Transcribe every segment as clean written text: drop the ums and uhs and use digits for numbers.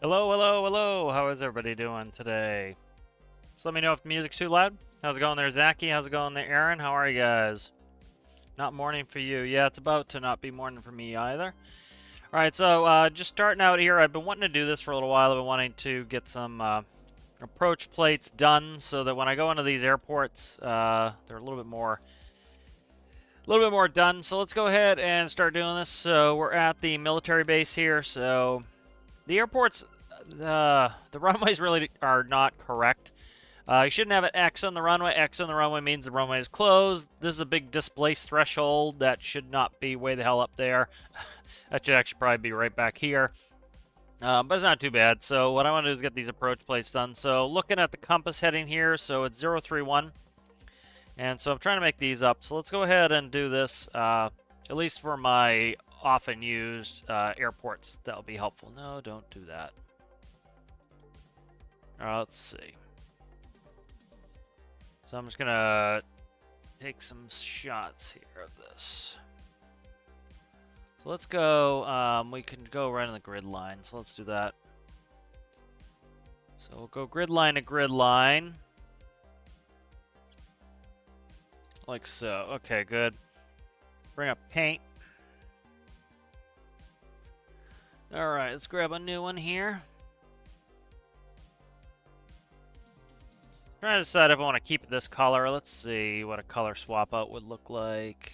Hello, hello, hello. How is everybody doing today? Just let me know if the music's too loud. How's it going there, Zachy? How's it going there, Aaron? How are you guys? Not morning for you. Yeah, it's about to not be morning for me either. All right, so just starting out here. I've been wanting to do this for a little while. I've been wanting to get some approach plates done so that when I go into these airports, they're a little bit more done. So let's go ahead and start doing this. So we're at the military base here. So the airports, the runways really are not correct. You shouldn't have an X on the runway. X on the runway means the runway is closed. This is a big displaced threshold. That should not be way the hell up there. That should actually probably be right back here. But it's not too bad. So what I want to do is get these approach plates done. So looking at the compass heading here, so it's 031. And so I'm trying to make these up. So let's go ahead and do this, at least for my often used airports. That'll be helpful. No, don't do that. Let's see. So I'm just going to take some shots here of this. So let's go, we can go right on the grid line. So let's do that. So we'll go grid line to grid line. Like so. Okay, good. Bring up paint. Alright, let's grab a new one here. Trying to decide if I want to keep this color. Let's see what a color swap out would look like.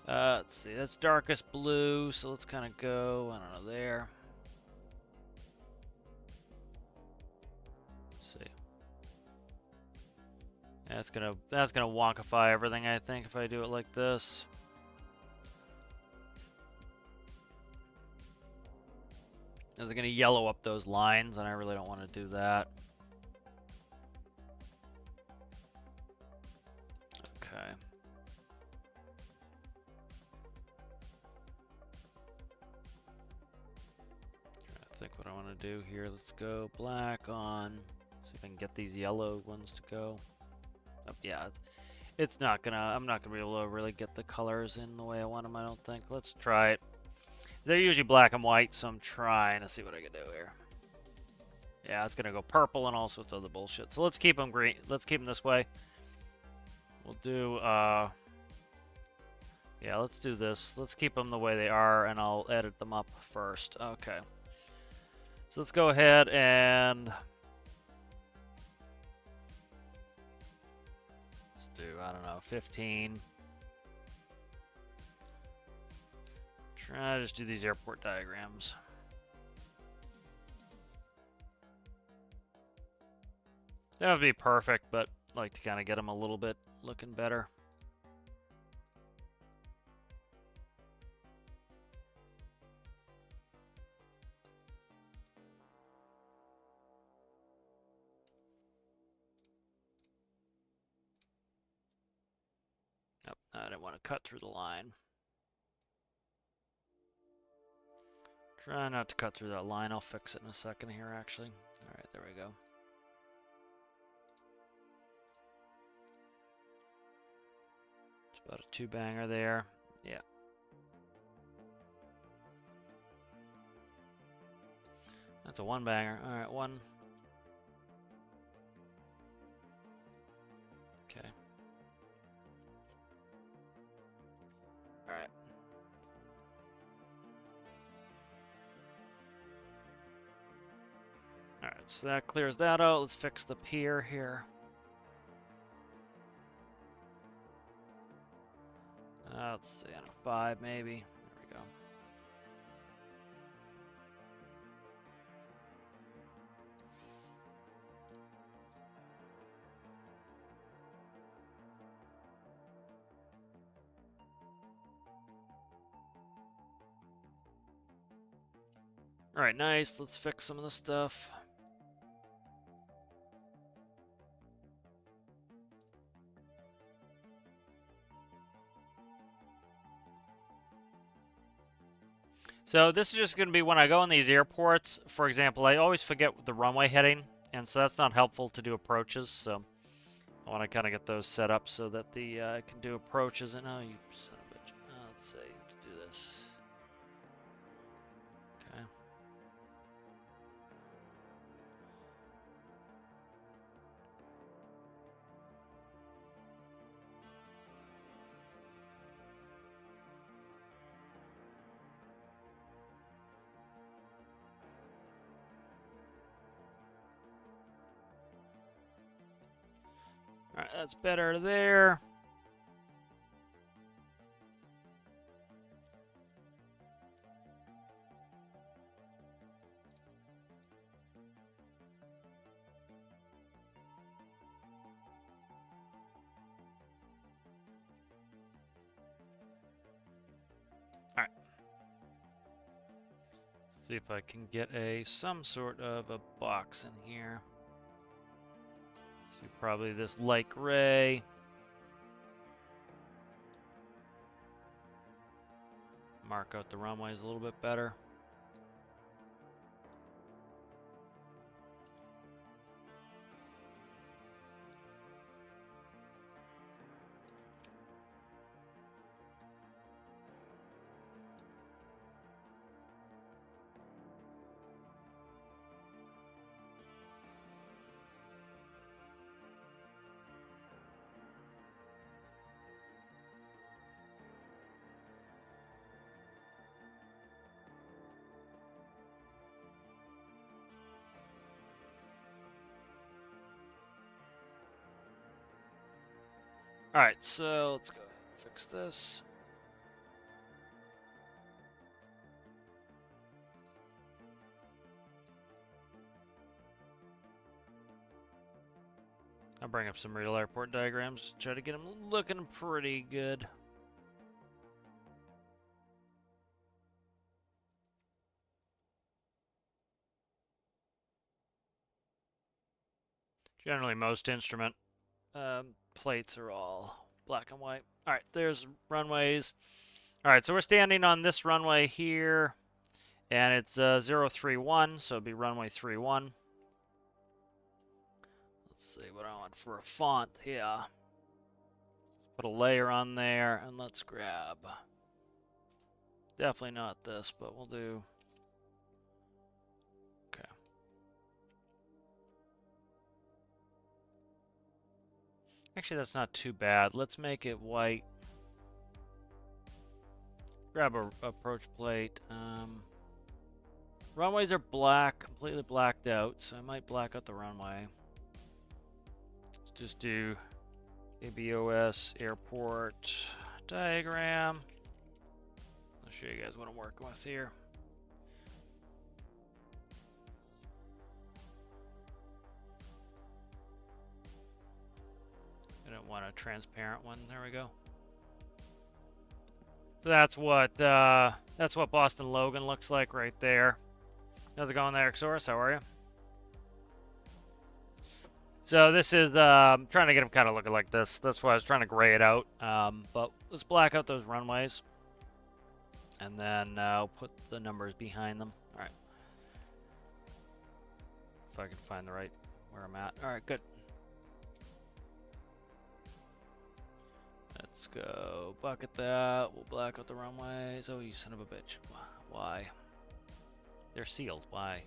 Let's see, that's darkest blue, so let's kind of go, I don't know, there. Let's see. That's gonna wonkify everything, I think, if I do it like this. Is it gonna yellow up those lines, and I really don't want to do that. Okay. I think what I want to do here, let's go black on, see if I can get these yellow ones to go. Oh, yeah, it's not gonna, I'm not gonna be able to really get the colors in the way I want them, I don't think. Let's try it. They're usually black and white, so I'm trying to see what I can do here. Yeah, it's gonna go purple and all sorts of other bullshit. So let's keep them green. Let's keep them this way. We'll do, yeah, let's do this. Let's keep them the way they are, and I'll edit them up first. Okay. So let's go ahead and let's do, I don't know, 15. Try to just do these airport diagrams. They don't have to be perfect, but I like to kind of get them a little bit looking better. Nope, I didn't want to cut through the line. Try not to cut through that line. I'll fix it in a second here, actually. All right, there we go. It's about a 2-banger there. Yeah. That's a 1-banger. All right, one. Okay. All right. All right, so that clears that out. Let's fix the pier here. Let's see, on a 5 maybe. There we go. All right, nice. Let's fix some of the stuff. So this is just going to be when I go in these airports. For example, I always forget the runway heading, and so that's not helpful to do approaches. So I want to kind of get those set up so that the I can do approaches. And oh, you son of a bitch. Let's see. Let's do this. Okay. Alright, that's better there. Alright. See if I can get some sort of a box in here. So probably this light gray. Mark out the runways a little bit better. Alright, so let's go ahead and fix this. I'll bring up some real airport diagrams to try to get them looking pretty good. Generally, most instrument plates are all black and white. All right, there's runways. All right, so we're standing on this runway here, and it's 031, so it'd be runway 31. Let's see what I want for a font here. Put a layer on there, and let's grab. Definitely not this, but we'll do. Okay. Actually, that's not too bad. Let's make it white. Grab a approach plate. Runways are black, completely blacked out, so I might black out the runway. Let's just do ABOS airport diagram. I'll show you guys what I'm working with here. I don't want a transparent one. There we go. So that's what Boston Logan looks like right there. How's it going there, Exorus? How are you? So this is trying to get them kind of looking like this. That's why I was trying to gray it out. But let's black out those runways, and then I'll put the numbers behind them. All right. If I can find the right where I'm at. All right, good. Let's go bucket that. We'll black out the runways. Oh, you son of a bitch. Why? They're sealed. Why?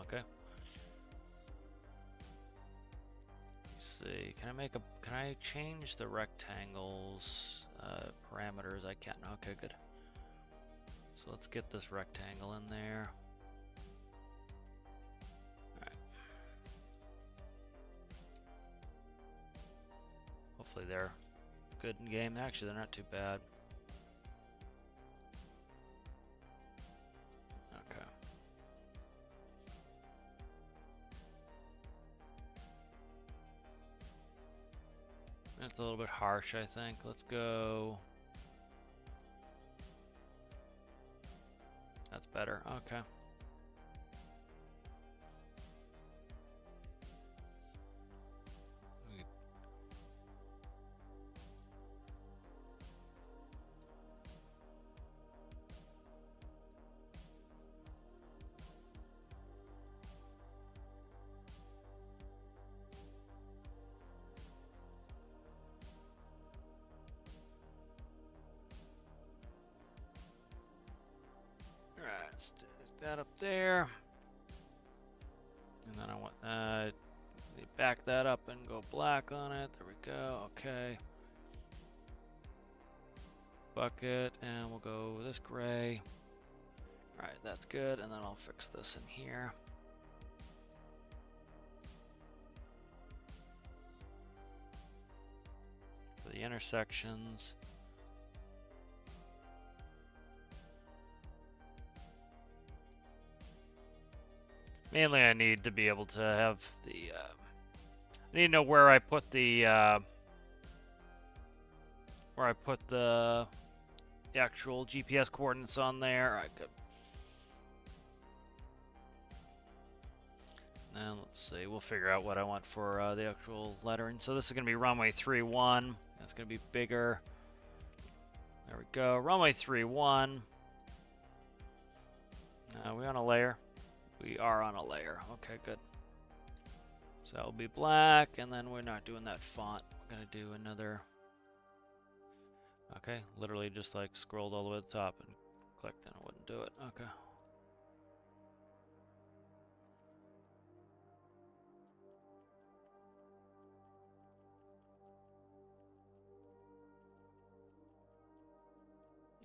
Okay. Let's see. Can I change the rectangles parameters? I can't. Okay, good. So let's get this rectangle in there. All right. Hopefully they're good in game. Actually, they're not too bad. Okay. That's a little bit harsh, I think. Let's go. That's better. Okay. Stick that up there, and then I want back that up and go black on it. There we go. Okay. Bucket, and we'll go with this gray. All right, that's good, and then I'll fix this in here. intersections. Mainly I need to be able to have the, I need to know where I put the, actual GPS coordinates on there. I could. And let's see, we'll figure out what I want for the actual lettering. So this is going to be runway 31. That's going to be bigger. There we go. Runway 31. Are we on a layer? We are on a layer. Okay, good. So it'll be black, and then we're not doing that font. We're going to do another. Okay, literally just like scrolled all the way to the top and clicked and it wouldn't do it. Okay.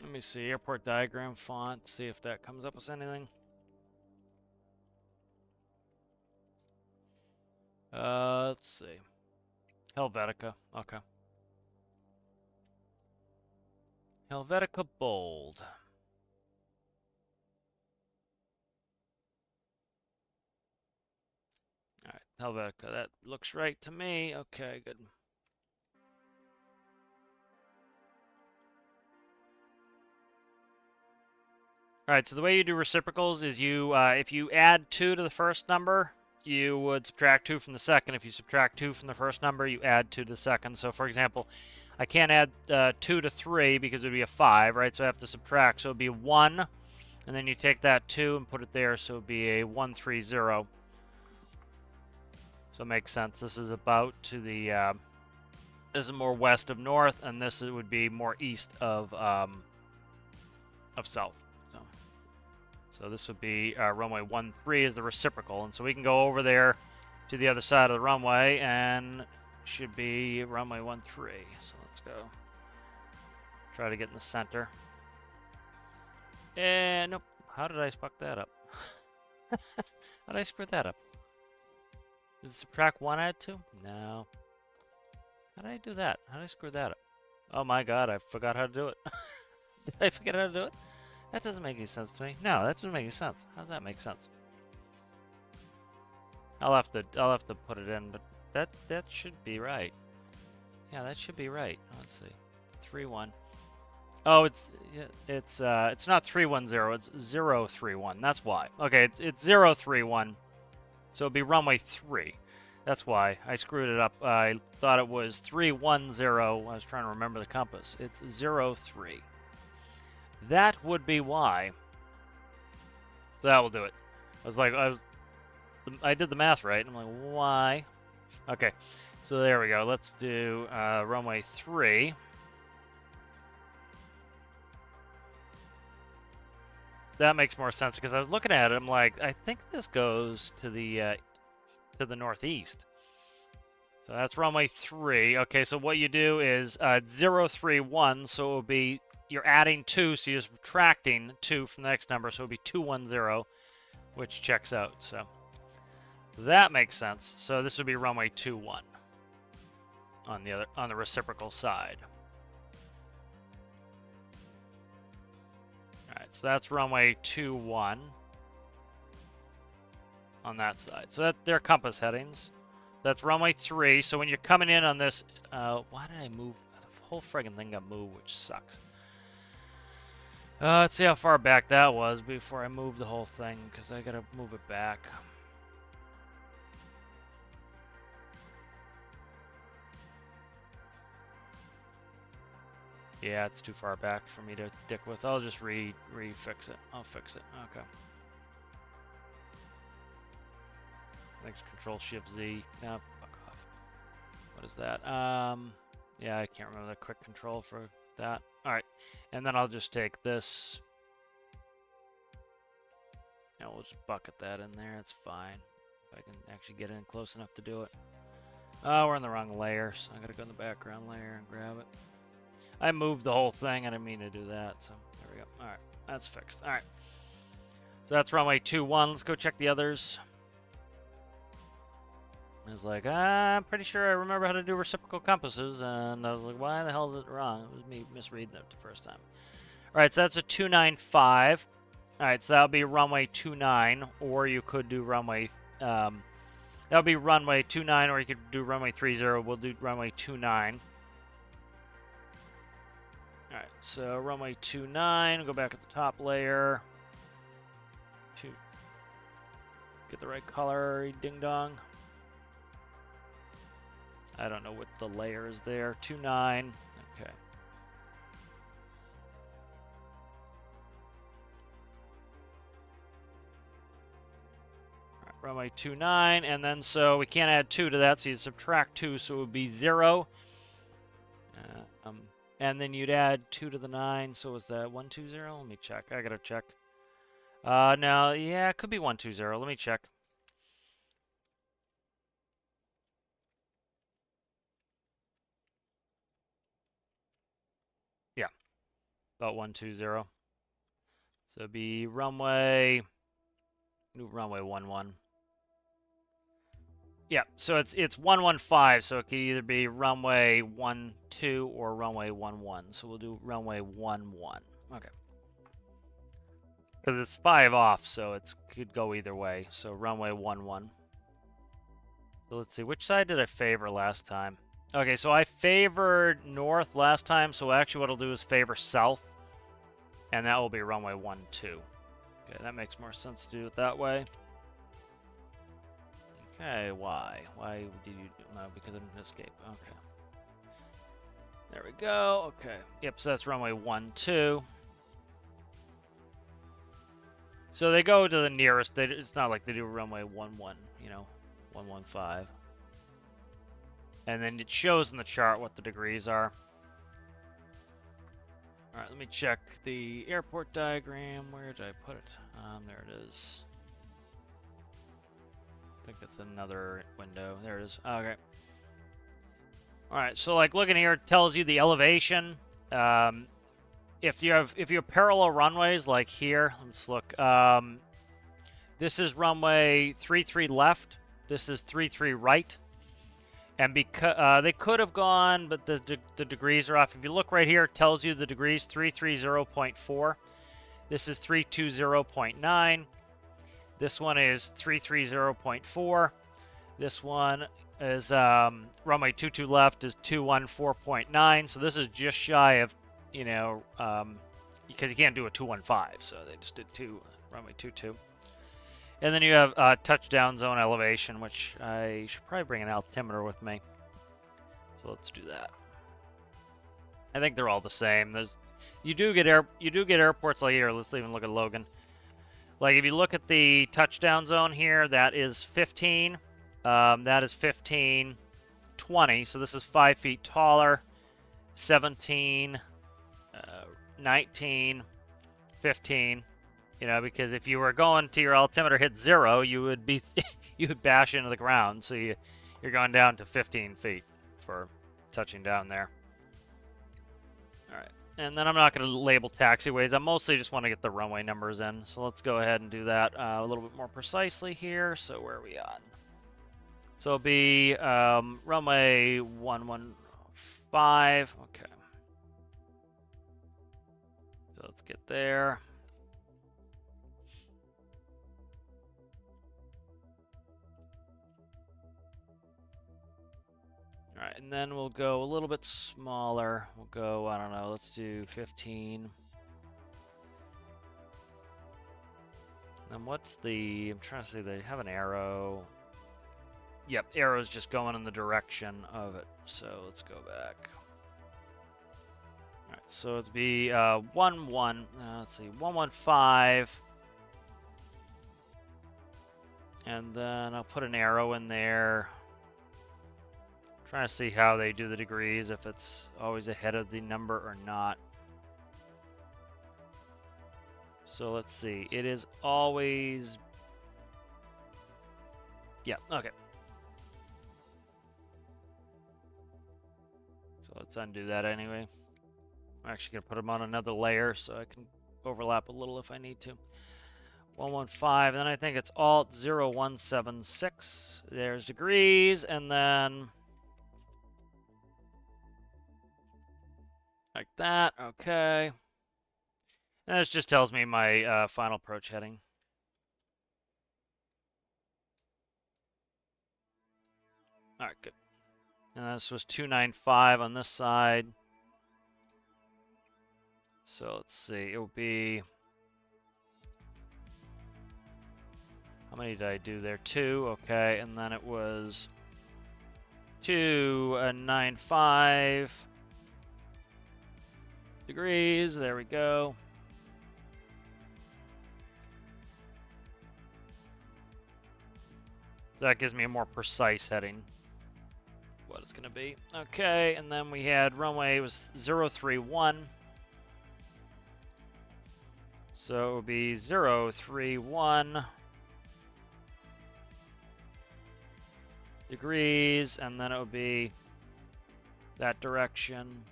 Let me see, airport diagram font, see if that comes up with anything. Let's see. Helvetica, okay. Helvetica bold. Alright, Helvetica, that looks right to me. Okay, good. Alright, so the way you do reciprocals is you, if you add 2 to the first number, you would subtract 2 from the second. If you subtract 2 from the first number, you add 2 to the second. So, for example, I can't add 2 to 3 because it would be a 5, right? So I have to subtract. So it would be 1, and then you take that 2 and put it there, so it would be a 130. So it makes sense. This is about to the, this is more west of north, and this would be more east of south. So this would be runway 13 is the reciprocal, and so we can go over there to the other side of the runway, and should be runway 13. So let's go. Try to get in the center. And nope. How did I fuck that up? How did I screw that up? Did it subtract 1 add 2? No. How did I do that? How did I screw that up? Oh my god, I forgot how to do it. Did I forget how to do it? That doesn't make any sense to me. No, that doesn't make any sense. How does that make sense? I'll have to put it in, but that should be right. Yeah, that should be right. Let's see. 3-1. Oh, it's not 310. It's 031. That's why. Okay, it's 031. So it'd be runway 3. That's why I screwed it up. I thought it was 310. I was trying to remember the compass. It's 03. That would be why. So that will do it. I did the math right. I'm like, why? Okay, so there we go. Let's do runway 3. That makes more sense because I was looking at it. I'm like, I think this goes to the northeast. So that's runway 3. Okay, so what you do is 031. So it will be. You're adding 2, so you're subtracting 2 from the next number, so it would be 210, which checks out. So that makes sense. So this would be runway 21 on the reciprocal side. All right, so that's runway 21 on that side. So that they're compass headings. That's runway 3. So when you're coming in on this, why did I move? The whole friggin' thing got moved, which sucks. Let's see how far back that was before I move the whole thing, because I gotta move it back. Yeah, it's too far back for me to dick with. I'll just re-fix it. I'll fix it. Okay. Thanks, Control-Shift-Z. Nah, fuck off. What is that? Yeah, I can't remember the quick control for that. Alright, and then I'll just take this. And we'll just bucket that in there. It's fine. If I can actually get in close enough to do it. Oh, we're in the wrong layer, so I gotta go in the background layer and grab it. I moved the whole thing. I didn't mean to do that, so there we go. Alright, that's fixed. Alright. So that's runway 21. Let's go check the others. I was like, I'm pretty sure I remember how to do reciprocal compasses, and I was like, why the hell is it wrong? It was me misreading it the first time. All right, so that's a 295. All right, so that'll be runway 29, or you could do runway. That'll be runway 29, or you could do runway 30. We'll do runway 29. All right, so runway 29. Go back at the top layer. Get the right color, ding dong. I don't know what the layer is there. 29. Okay. All right, runway 29, and then so we can't add 2 to that, so you subtract 2, so it would be 0. And then you'd add 2 to the 9, so was that 120? Let me check. I gotta check. No, yeah, it could be 120. Let me check. Yeah, about 120. So it'd be runway 11. Yeah, so it's 115, so it could either be runway 12 or runway 11. So we'll do runway 11. Okay. Because it's 5 off, so it could go either way. So runway 11. So let's see, which side did I favor last time? Okay, so I favored north last time, so actually what I'll do is favor south. And that will be runway 12. Okay, that makes more sense to do it that way. Okay, why? Why did you do no, because I didn't escape. Okay. There we go. Okay. Yep, so that's runway 12. So they go to the nearest. It's not like they do runway 11, 115. And then it shows in the chart what the degrees are. All right, let me check the airport diagram. Where did I put it? There it is. I think that's another window. There it is. Okay. All right, so like looking here, it tells you the elevation. If you have parallel runways like here, let's look. This is runway 33 left. This is 33 right. And because they could have gone, but the degrees are off. If you look right here, it tells you the degrees 330.4. This is 320.9. This one is 330.4. This one is runway 22 left is 214.9. So this is just shy of, because you can't do a 215. So they just did runway 22. And then you have touchdown zone elevation, which I should probably bring an altimeter with me. So let's do that. I think they're all the same. You do get airports like here. Let's even look at Logan. Like if you look at the touchdown zone here, that is 15. That is 15, 20. So this is 5 feet taller. 17, 19, 15. Because if you were going to your altimeter hit 0, you would be you would bash into the ground. So you're going down to 15 feet for touching down there. All right. And then I'm not going to label taxiways. I mostly just want to get the runway numbers in. So let's go ahead and do that a little bit more precisely here. So where are we on? So it'll be runway 115. Okay. So let's get there. All right, and then we'll go a little bit smaller. We'll go, I don't know, let's do 15. And what's I'm trying to see, they have an arrow. Yep, arrow's just going in the direction of it. So let's go back. All right, so it'd be 115. And then I'll put an arrow in there. Trying to see how they do the degrees, if it's always ahead of the number or not. So let's see. It is always... Yeah, okay. So let's undo that anyway. I'm actually going to put them on another layer so I can overlap a little if I need to. 115, then I think it's Alt 0176. There's degrees, and then like that. Okay. And this just tells me my final approach heading. All right, good. And this was 295 on this side. So let's see, it will be, how many did I do there? 2, okay, and then it was 295 degrees, there we go. That gives me a more precise heading, what it's gonna be. Okay, and then we had runway was 031. So it would be 031 degrees, and then it would be that direction.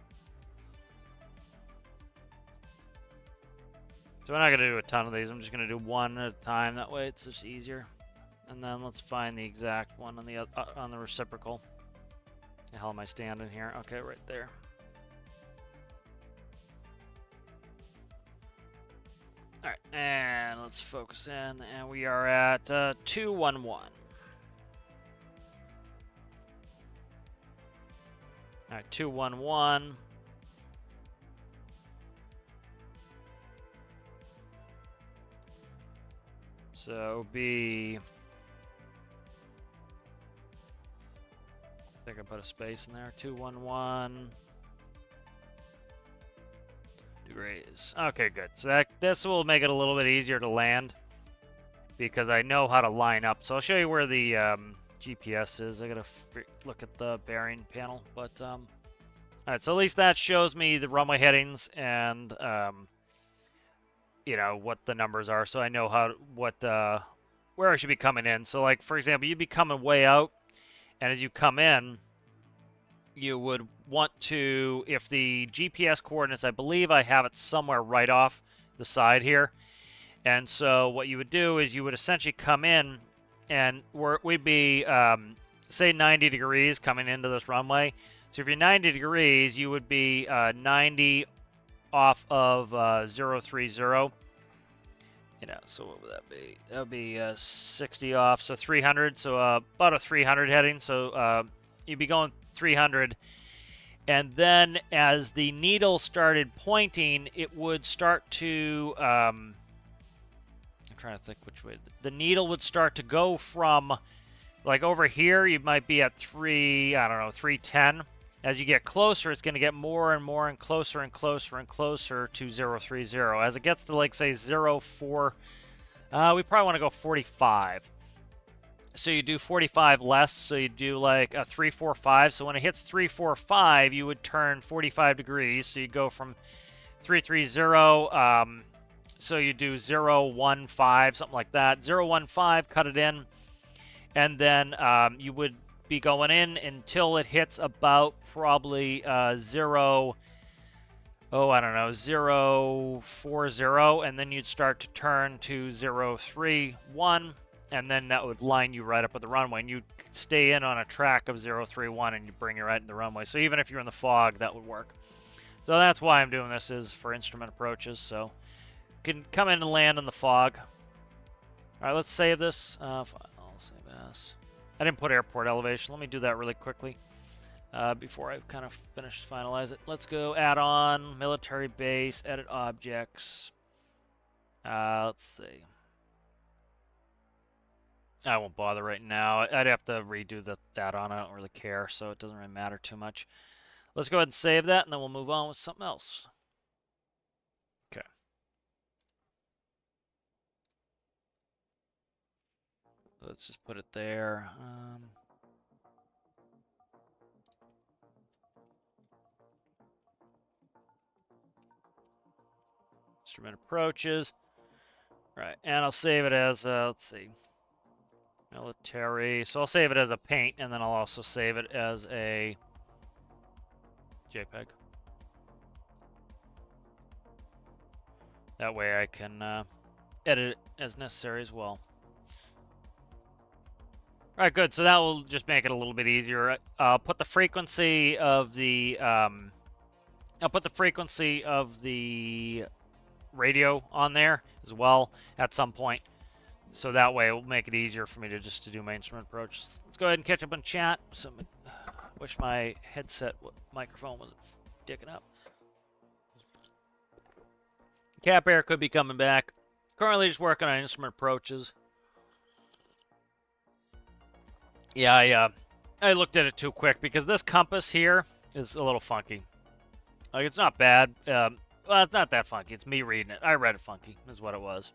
So we're not going to do a ton of these. I'm just going to do one at a time. That way it's just easier. And then let's find the exact one on the reciprocal. The hell am I standing here? Okay, right there. All right, and let's focus in, and we are at 211. All right, 211. So it'll be, I think I put a space in there. 211 degrees. Okay, good. So this will make it a little bit easier to land because I know how to line up. So I'll show you where the GPS is. I gotta look at the bearing panel, but all right. So at least that shows me the runway headings and you know what the numbers are, so I know where I should be coming in. So like for example, you'd be coming way out, and as you come in, you would want to, if the GPS coordinates, I believe I have it somewhere right off the side here. And so what you would do is you would essentially come in, and we'd be, say 90 degrees coming into this runway. So if you're 90 degrees, you would be 90 off of 030. You know, so what would that be? That would be 60 off, so 300. So about a 300 heading. So you'd be going 300. And then as the needle started pointing, it would start to, I'm trying to think which way. The needle would start to go from, like over here, you might be at 310. As you get closer, it's going to get more and more and closer and closer and closer to 030. As it gets to, like, say, 04, we probably want to go 45. So you do 45 less, so you do like a 345. So when it hits 345, you would turn 45 degrees. So you go from 330, so you do 015, something like that. 015, cut it in, and then you would be going in until it hits about probably 040, and then you'd start to turn to 031, and then that would line you right up with the runway, and you'd stay in on a track of 031, and you bring you right in the runway. So even if you're in the fog, that would work. So that's why I'm doing this, is for instrument approaches, so you can come in and land in the fog. All right, let's save this. I'll save this. I didn't put airport elevation. Let me do that really quickly before I kind of finalize it. Let's go add on, military base, edit objects. Let's see. I won't bother right now. I'd have to redo the add-on. I don't really care, so it doesn't really matter too much. Let's go ahead and save that, and then we'll move on with something else. Okay. Let's just put it there. Instrument approaches. Right, and I'll save it as, let's see, military. So I'll save it as a paint, and then I'll also save it as a JPEG. That way I can edit it as necessary as well. All right, good. So that will just make it a little bit easier. I'll put the frequency of the radio on there as well at some point. So that way it will make it easier for me to do my instrument approach. Let's go ahead and catch up on chat. So wish my headset microphone wasn't dicking up. Cap Air could be coming back. Currently just working on instrument approaches. Yeah, I looked at it too quick because this compass here is a little funky. Like, it's not bad. Well, it's not that funky. It's me reading it. I read it funky, is what it was.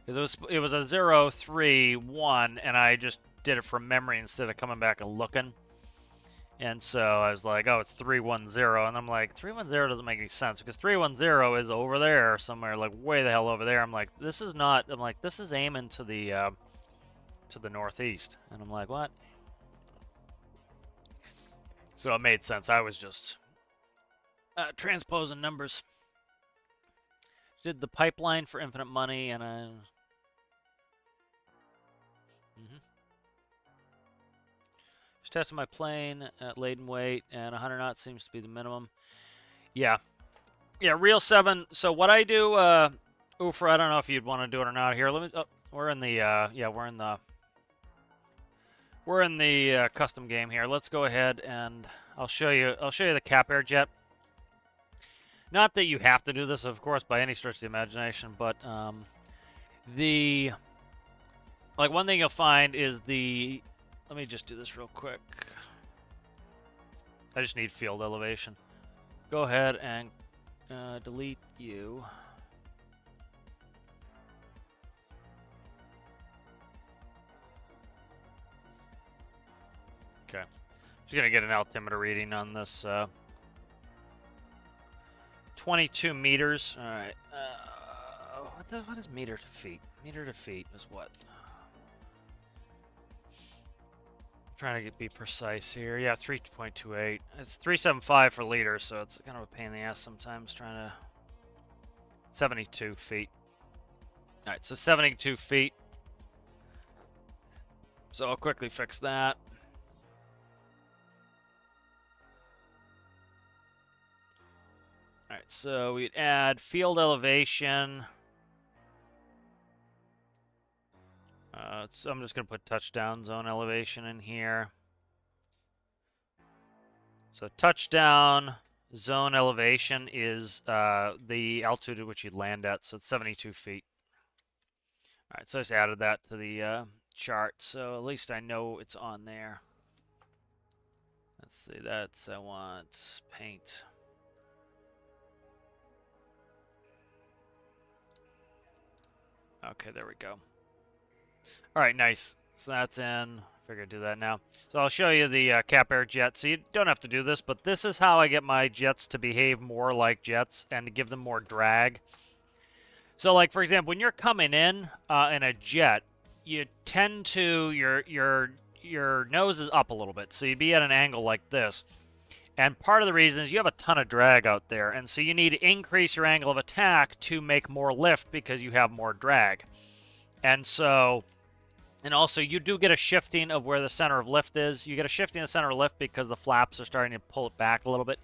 Because it was a 0, 3, 1, and I just did it from memory instead of coming back and looking. And so I was like, oh, it's 310. And I'm like, 310 doesn't make any sense because 310 is over there somewhere, like way the hell over there. I'm like, this is not. I'm like, this is aiming to the northeast. And I'm like, what? So it made sense. I was just transposing numbers. Did the pipeline for infinite money, and I. Just testing my plane at laden weight, and 100 knots seems to be the minimum. Yeah, real 7. So what I do, Ufra, I don't know if you'd want to do it or not here. Let me. Oh, we're in the we're in the custom game here. Let's go ahead and I'll show you the Cap Air jet. Not that you have to do this, of course, by any stretch of the imagination, but one thing you'll find is the. Let me just do this real quick. I just need field elevation. Go ahead and delete you. Okay. Just going to get an altimeter reading on this. 22 meters. All right. What is meter to feet? Meter to feet is what? Trying to be precise here. Yeah, 3.28. It's 375 for liters, so it's kind of a pain in the ass sometimes trying to. 72 feet. All right, so 72 feet. So I'll quickly fix that. All right, so we'd add field elevation. So I'm just going to put touchdown zone elevation in here. So touchdown zone elevation is the altitude at which you'd land at, so it's 72 feet. All right, so I just added that to the chart, so at least I know it's on there. Let's see, I want paint. Okay, there we go. All right, nice. So that's in. I figured I'd do that now. So I'll show you the Cap Air jet. So you don't have to do this, but this is how I get my jets to behave more like jets and to give them more drag. So, like, for example, when you're coming in a jet, you tend to, your nose is up a little bit. So you'd be at an angle like this. And part of the reason is you have a ton of drag out there. And so you need to increase your angle of attack to make more lift because you have more drag. And so, and also you do get a shifting of where the center of lift is. You get a shifting of the center of lift because the flaps are starting to pull it back a little bit.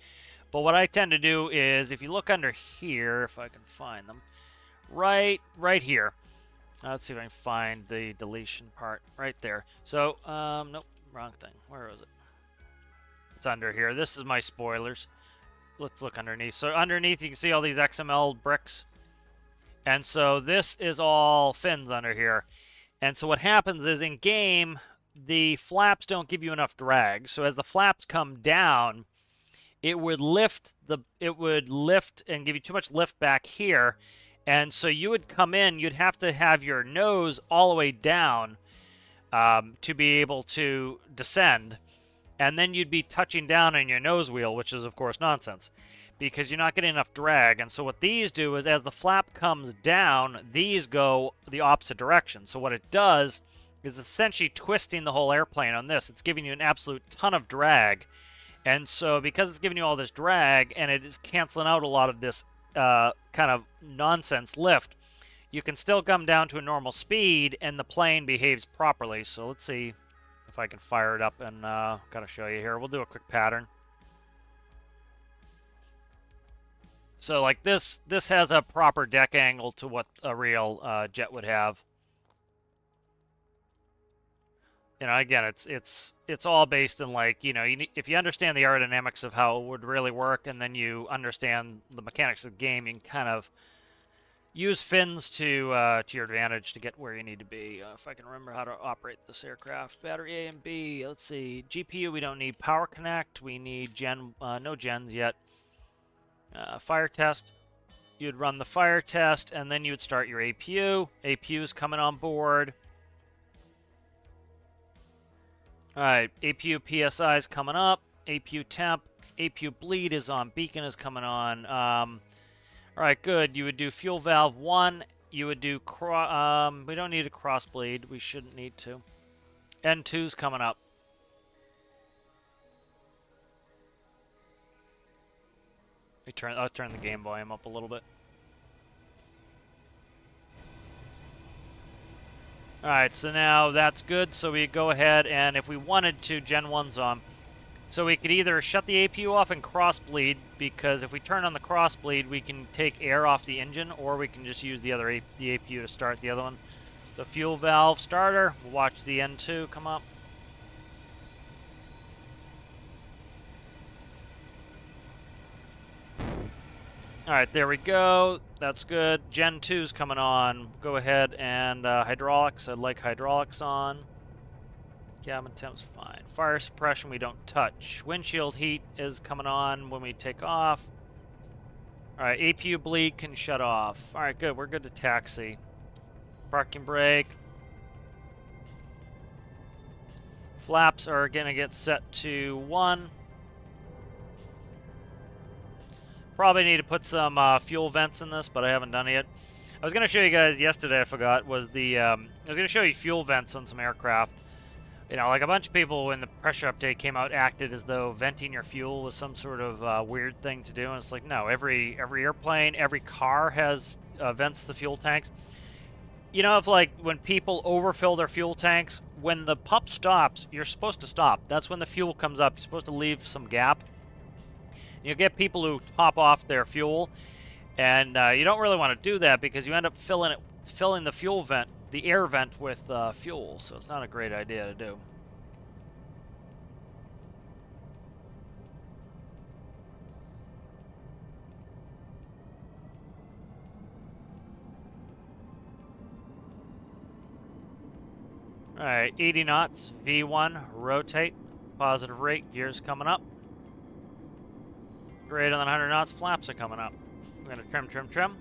But what I tend to do is, if you look under here, if I can find them, right here. Let's see if I can find the deletion part right there. So, nope, wrong thing. Where is it? It's under here. This is my spoilers. Let's look underneath. So underneath you can see all these XML bricks. And so this is all fins under here. And so what happens is in game, the flaps don't give you enough drag. So as the flaps come down, it would lift and give you too much lift back here. And so you would come in, you'd have to have your nose all the way down to be able to descend. And then you'd be touching down on your nose wheel, which is, of course, nonsense, because you're not getting enough drag. And so what these do is as the flap comes down, these go the opposite direction. So what it does is essentially twisting the whole airplane on this. It's giving you an absolute ton of drag. And so because it's giving you all this drag and it is canceling out a lot of this kind of nonsense lift, you can still come down to a normal speed and the plane behaves properly. So let's see if I can fire it up and kind of show you here. We'll do a quick pattern. So like this has a proper deck angle to what a real jet would have. You know, again, it's all based in, like, you know, if you understand the aerodynamics of how it would really work, and then you understand the mechanics of the game, you can kind of use fins to your advantage to get where you need to be. If I can remember how to operate this aircraft. Battery A and B. Let's see. GPU, we don't need. Power connect, we need no gens yet. Fire test. You'd run the fire test, and then you would start your APU. APU is coming on board. All right, APU PSI is coming up. APU temp. APU bleed is on. Beacon is coming on. All right, good. You would do fuel valve 1. You would do we don't need a cross bleed. We shouldn't need to. N2's coming up. I'll turn the game volume up a little bit. Alright, so now that's good, so we go ahead and if we wanted to, Gen 1's on. So we could either shut the APU off and cross-bleed, because if we turn on the cross-bleed, we can take air off the engine, or we can just use the APU to start the other one. So fuel valve starter, we'll watch the N2 come up. Alright, there we go. That's good. Gen 2's coming on. Go ahead and hydraulics. I'd like hydraulics on. Cabin temp's fine. Fire suppression we don't touch. Windshield heat is coming on when we take off. Alright, APU bleed can shut off. Alright, good. We're good to taxi. Parking brake. Flaps are going to get set to 1. Probably need to put some fuel vents in this, but I haven't done it yet. I was going to show you guys yesterday, I forgot, was the... I was going to show you fuel vents on some aircraft. You know, like a bunch of people when the pressure update came out acted as though venting your fuel was some sort of weird thing to do. And it's like, no, every airplane, every car has vents the fuel tanks. You know, if like when people overfill their fuel tanks, when the pump stops, you're supposed to stop. That's when the fuel comes up. You're supposed to leave some gap. You get people who top off their fuel, and you don't really want to do that because you end up filling the fuel vent, the air vent, with fuel. So it's not a great idea to do. All right, 80 knots, V1, rotate, positive rate, gears coming up. Greater than 100 knots, flaps are coming up. We're going to trim, trim, trim.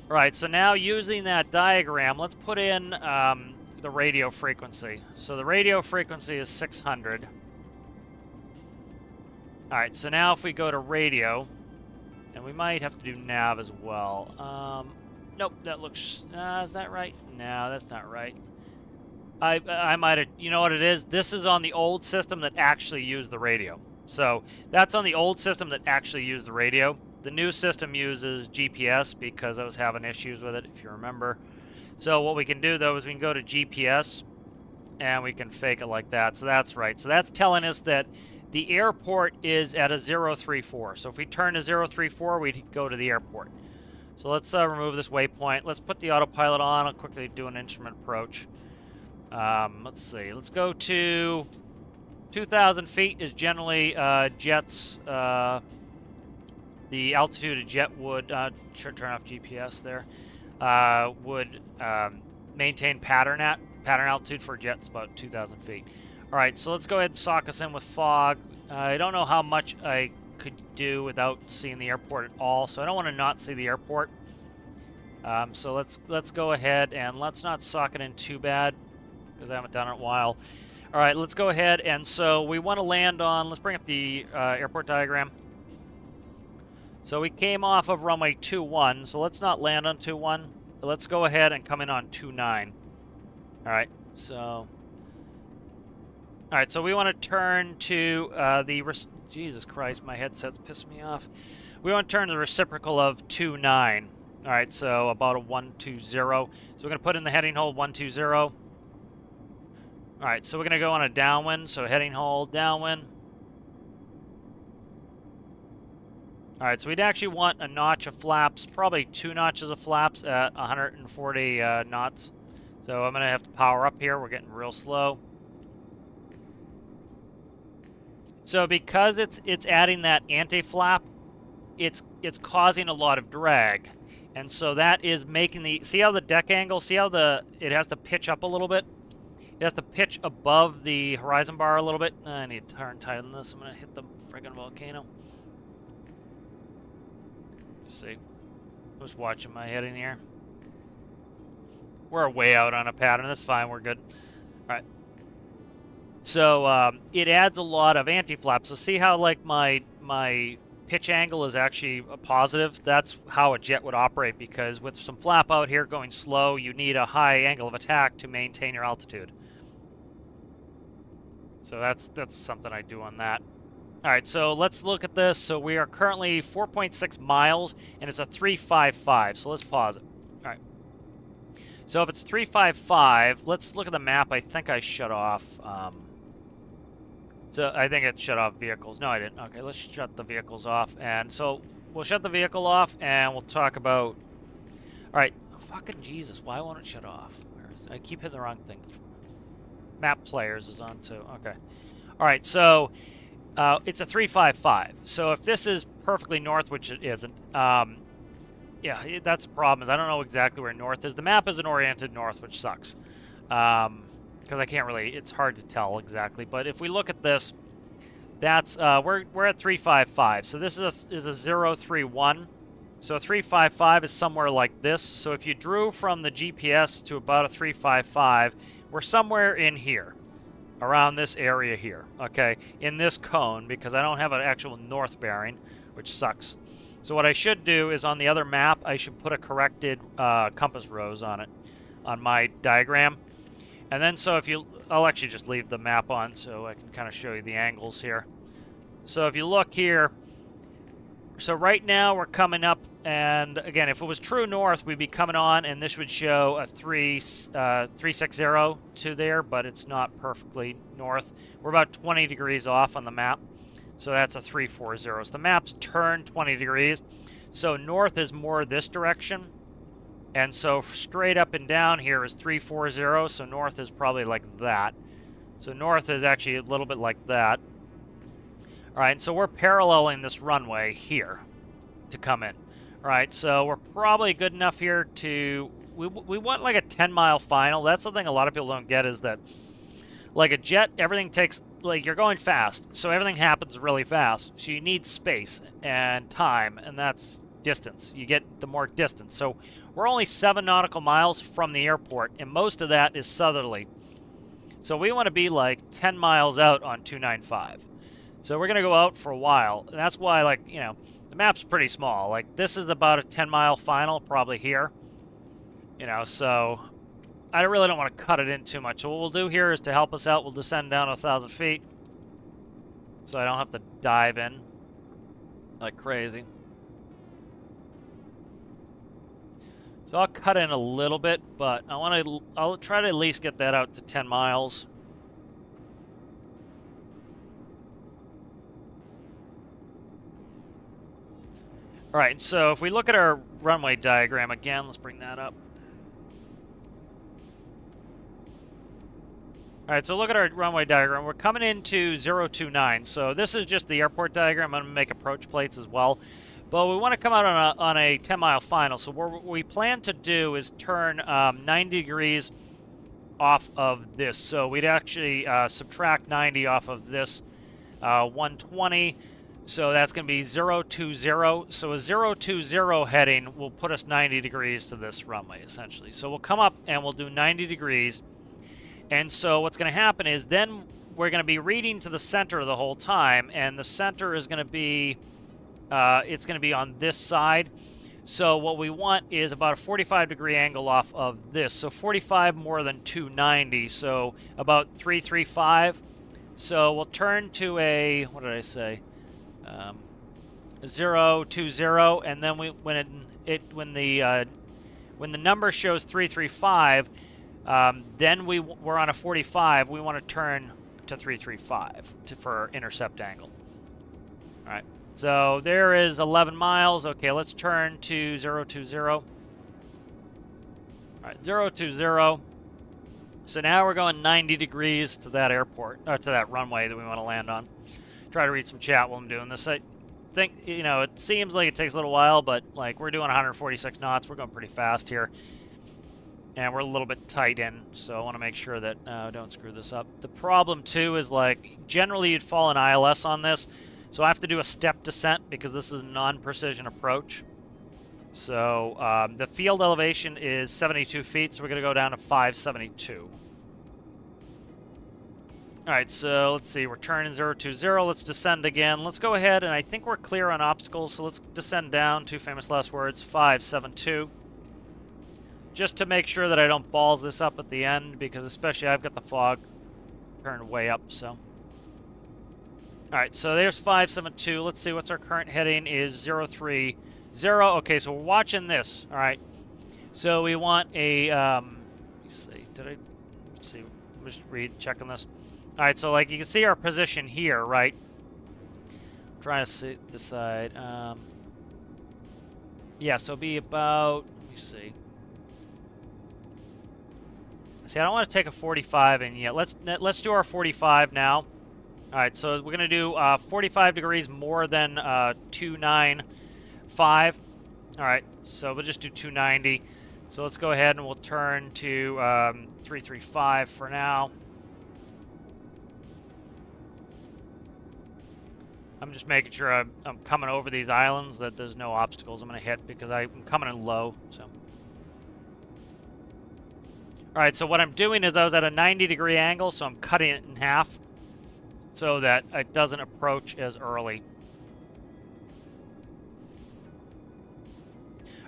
All right, so now using that diagram, let's put in the radio frequency. So the radio frequency is 600. All right, so now if we go to radio, and we might have to do nav as well. Nope, that looks... is that right? No, that's not right. I might have... You know what it is? This is on the old system that actually used the radio. So that's on the old system that actually used the radio. The new system uses GPS because I was having issues with it, if you remember. So what we can do, though, is we can go to GPS, and we can fake it like that. So that's right. So that's telling us that the airport is at a 034. So if we turn to 034, we'd go to the airport. So let's remove this waypoint. Let's put the autopilot on. I'll quickly do an instrument approach. Let's see. Let's go to 2,000 feet is generally jets. The altitude a jet would turn off GPS there. Would maintain pattern altitude for jets about 2,000 feet. All right, so let's go ahead and sock us in with fog. I don't know how much I could do without seeing the airport at all, so I don't want to not see the airport. So let's go ahead and let's not sock it in too bad because I haven't done it in a while. All right, let's go ahead, and so we want to land on, let's bring up the airport diagram. So we came off of runway 21, so let's not land on 21. Let's go ahead and come in on 29. All right, so we want to turn to Jesus Christ, my headset's pissing me off. We want to turn to the reciprocal of 29. All right, so about a 120. So we're going to put in the heading hold 120. All right, so we're going to go on a downwind. So heading hold, downwind. All right, so we'd actually want a notch of flaps, probably 2 notches of flaps at 140 knots. So I'm going to have to power up here. We're getting real slow. So because it's adding that anti-flap, it's causing a lot of drag. And so that is making the, see how the deck angle, see how it has to pitch up a little bit? It has to pitch above the horizon bar a little bit. I need to turn tight on this. I'm going to hit the friggin' volcano. Let's see. I'm just watching my heading here. We're way out on a pattern. That's fine. We're good. All right. So it adds a lot of anti-flap. So see how like my pitch angle is actually a positive? That's how a jet would operate, because with some flap out here going slow, you need a high angle of attack to maintain your altitude. So that's something I do on that. All right, so let's look at this. So we are currently 4.6 miles, and it's a 355. So let's pause it. All right. So if it's 355, let's look at the map. I think I shut off. So I think it shut off vehicles. No, I didn't. Okay, let's shut the vehicles off. And so we'll shut the vehicle off, and we'll talk about... All right. Oh, fucking Jesus, why won't it shut off? Where is it? I keep hitting the wrong thing. Map players is on too. Okay. All right, so it's a 355. So if this is perfectly north, which it isn't, yeah, that's the problem. Is I don't know exactly where north is. The map isn't oriented north, which sucks. Because I can't really, it's hard to tell exactly. But if we look at this, that's, we're at 355. So this is a 031. So a 355 is somewhere like this. So if you drew from the GPS to about a 355, we're somewhere in here, around this area here, okay, in this cone, because I don't have an actual north bearing, which sucks. So what I should do is on the other map, I should put a corrected compass rose on it, on my diagram. And then so if you, I'll actually just leave the map on so I can kind of show you the angles here. So if you look here, so right now we're coming up, and again, if it was true north, we'd be coming on, and this would show a 360 to there, but it's not perfectly north. We're about 20 degrees off on the map, so that's a 340. So the map's turned 20 degrees, so north is more this direction, and so straight up and down here is 340, so north is probably like that. So north is actually a little bit like that. All right, so we're paralleling this runway here to come in. All right, so we're probably good enough here to... We want like a 10-mile final. That's the thing a lot of people don't get, is that like a jet, everything takes... Like, you're going fast, so everything happens really fast. So you need space and time, and that's distance. You get the more distance. So we're only 7 nautical miles from the airport, and most of that is southerly. So we want to be like 10 miles out on 295. So we're going to go out for a while, and that's why, like, you know, the map's pretty small. Like, this is about a 10-mile final, probably here. You know, so I really don't want to cut it in too much. So what we'll do here is, to help us out, we'll descend down 1,000 feet. So I don't have to dive in like crazy. So I'll cut in a little bit, but I'll try to at least get that out to 10 miles. All right, so if we look at our runway diagram again, let's bring that up. All right, so look at our runway diagram. We're coming into 029. So this is just the airport diagram. I'm going to make approach plates as well. But we want to come out on a 10-mile final. So what we plan to do is turn 90 degrees off of this. So we'd actually subtract 90 off of this 120. So that's going to be 020. So a 020 heading will put us 90 degrees to this runway, essentially. So we'll come up and we'll do 90 degrees. And so what's going to happen is then we're going to be reading to the center the whole time. And the center is going to be, it's going to be on this side. So what we want is about a 45-degree angle off of this. So 45 more than 290, so about 335. So we'll turn to a, what did I say? 020, and then when when the number shows 335, then we're on a 45. We want to turn to 335 for intercept angle. All right. So there is 11 miles. Okay, let's turn to 020. All right, 020. So now we're going 90 degrees to that airport, or to that runway that we want to land on. Try to read some chat while I'm doing this. I think, you know, it seems like it takes a little while, but like we're doing 146 knots. We're going pretty fast here. And we're a little bit tight in, so I want to make sure that I don't screw this up. The problem, too, is like generally you'd fall in ILS on this, so I have to do a step descent because this is a non-precision approach. So the field elevation is 72 feet, so we're going to go down to 572. All right, so let's see. We're turning 020. Let's descend again. Let's go ahead, and I think we're clear on obstacles, so let's descend down. Two famous last words, 572. Just to make sure that I don't balls this up at the end, because especially I've got the fog turned way up, so. Alright, so there's 572. Let's see, what's our current heading is 030. Okay, so we're watching this, alright. So we want a, let me see, let's see, I'm just checking this. Alright, so like you can see our position here, right? I'm trying to decide, yeah, so it'll be about, let me see. See, I don't want to take a 45 in yet. Let's do our 45 now. All right, so we're gonna do 45 degrees more than 295. All right, so we'll just do 290. So let's go ahead and we'll turn to 335 for now. I'm just making sure I'm coming over these islands, that there's no obstacles I'm gonna hit, because I'm coming in low. So. All right, so what I'm doing is I was at a 90-degree angle, so I'm cutting it in half so that it doesn't approach as early.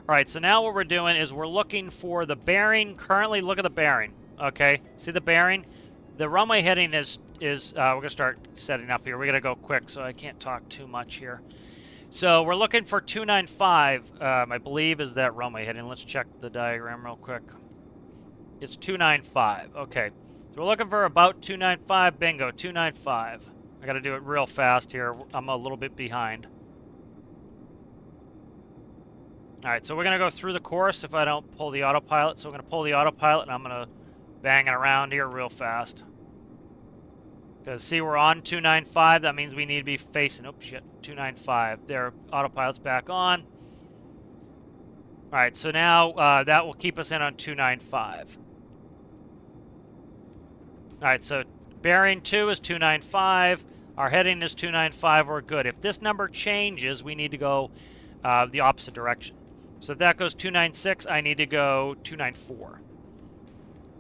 All right, so now what we're doing is we're looking for the bearing. Currently, look at the bearing, okay? See the bearing? The runway heading is we're going to start setting up here. We're going to go quick, so I can't talk too much here. So we're looking for 295, I believe, is that runway heading. Let's check the diagram real quick. It's 295. Okay. So we're looking for about 295. Bingo, 295. I got to do it real fast here. I'm a little bit behind. All right, so we're going to go through the course if I don't pull the autopilot. So we're going to pull the autopilot, and I'm going to bang it around here real fast. Because, see, we're on 295. That means we need to be facing, oh, shit, 295. There, autopilot's back on. All right, so now that will keep us in on 295. All right, so bearing 2 is 295. Our heading is 295. We're good. If this number changes, we need to go the opposite direction. So if that goes 296, I need to go 294.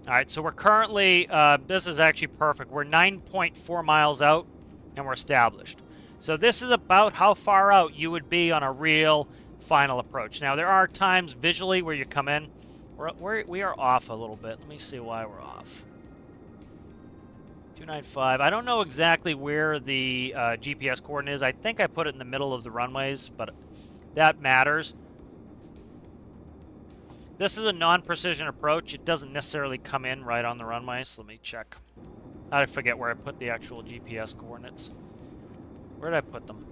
All right, so we're currently, this is actually perfect. We're 9.4 miles out, and we're established. So this is about how far out you would be on a real final approach. Now, there are times visually where you come in. We are off a little bit. Let me see why we're off. 295. I don't know exactly where the GPS coordinate is. I think I put it in the middle of the runways, but that matters. This is a non-precision approach. It doesn't necessarily come in right on the runway, so let me check. I forget where I put the actual GPS coordinates. Where did I put them?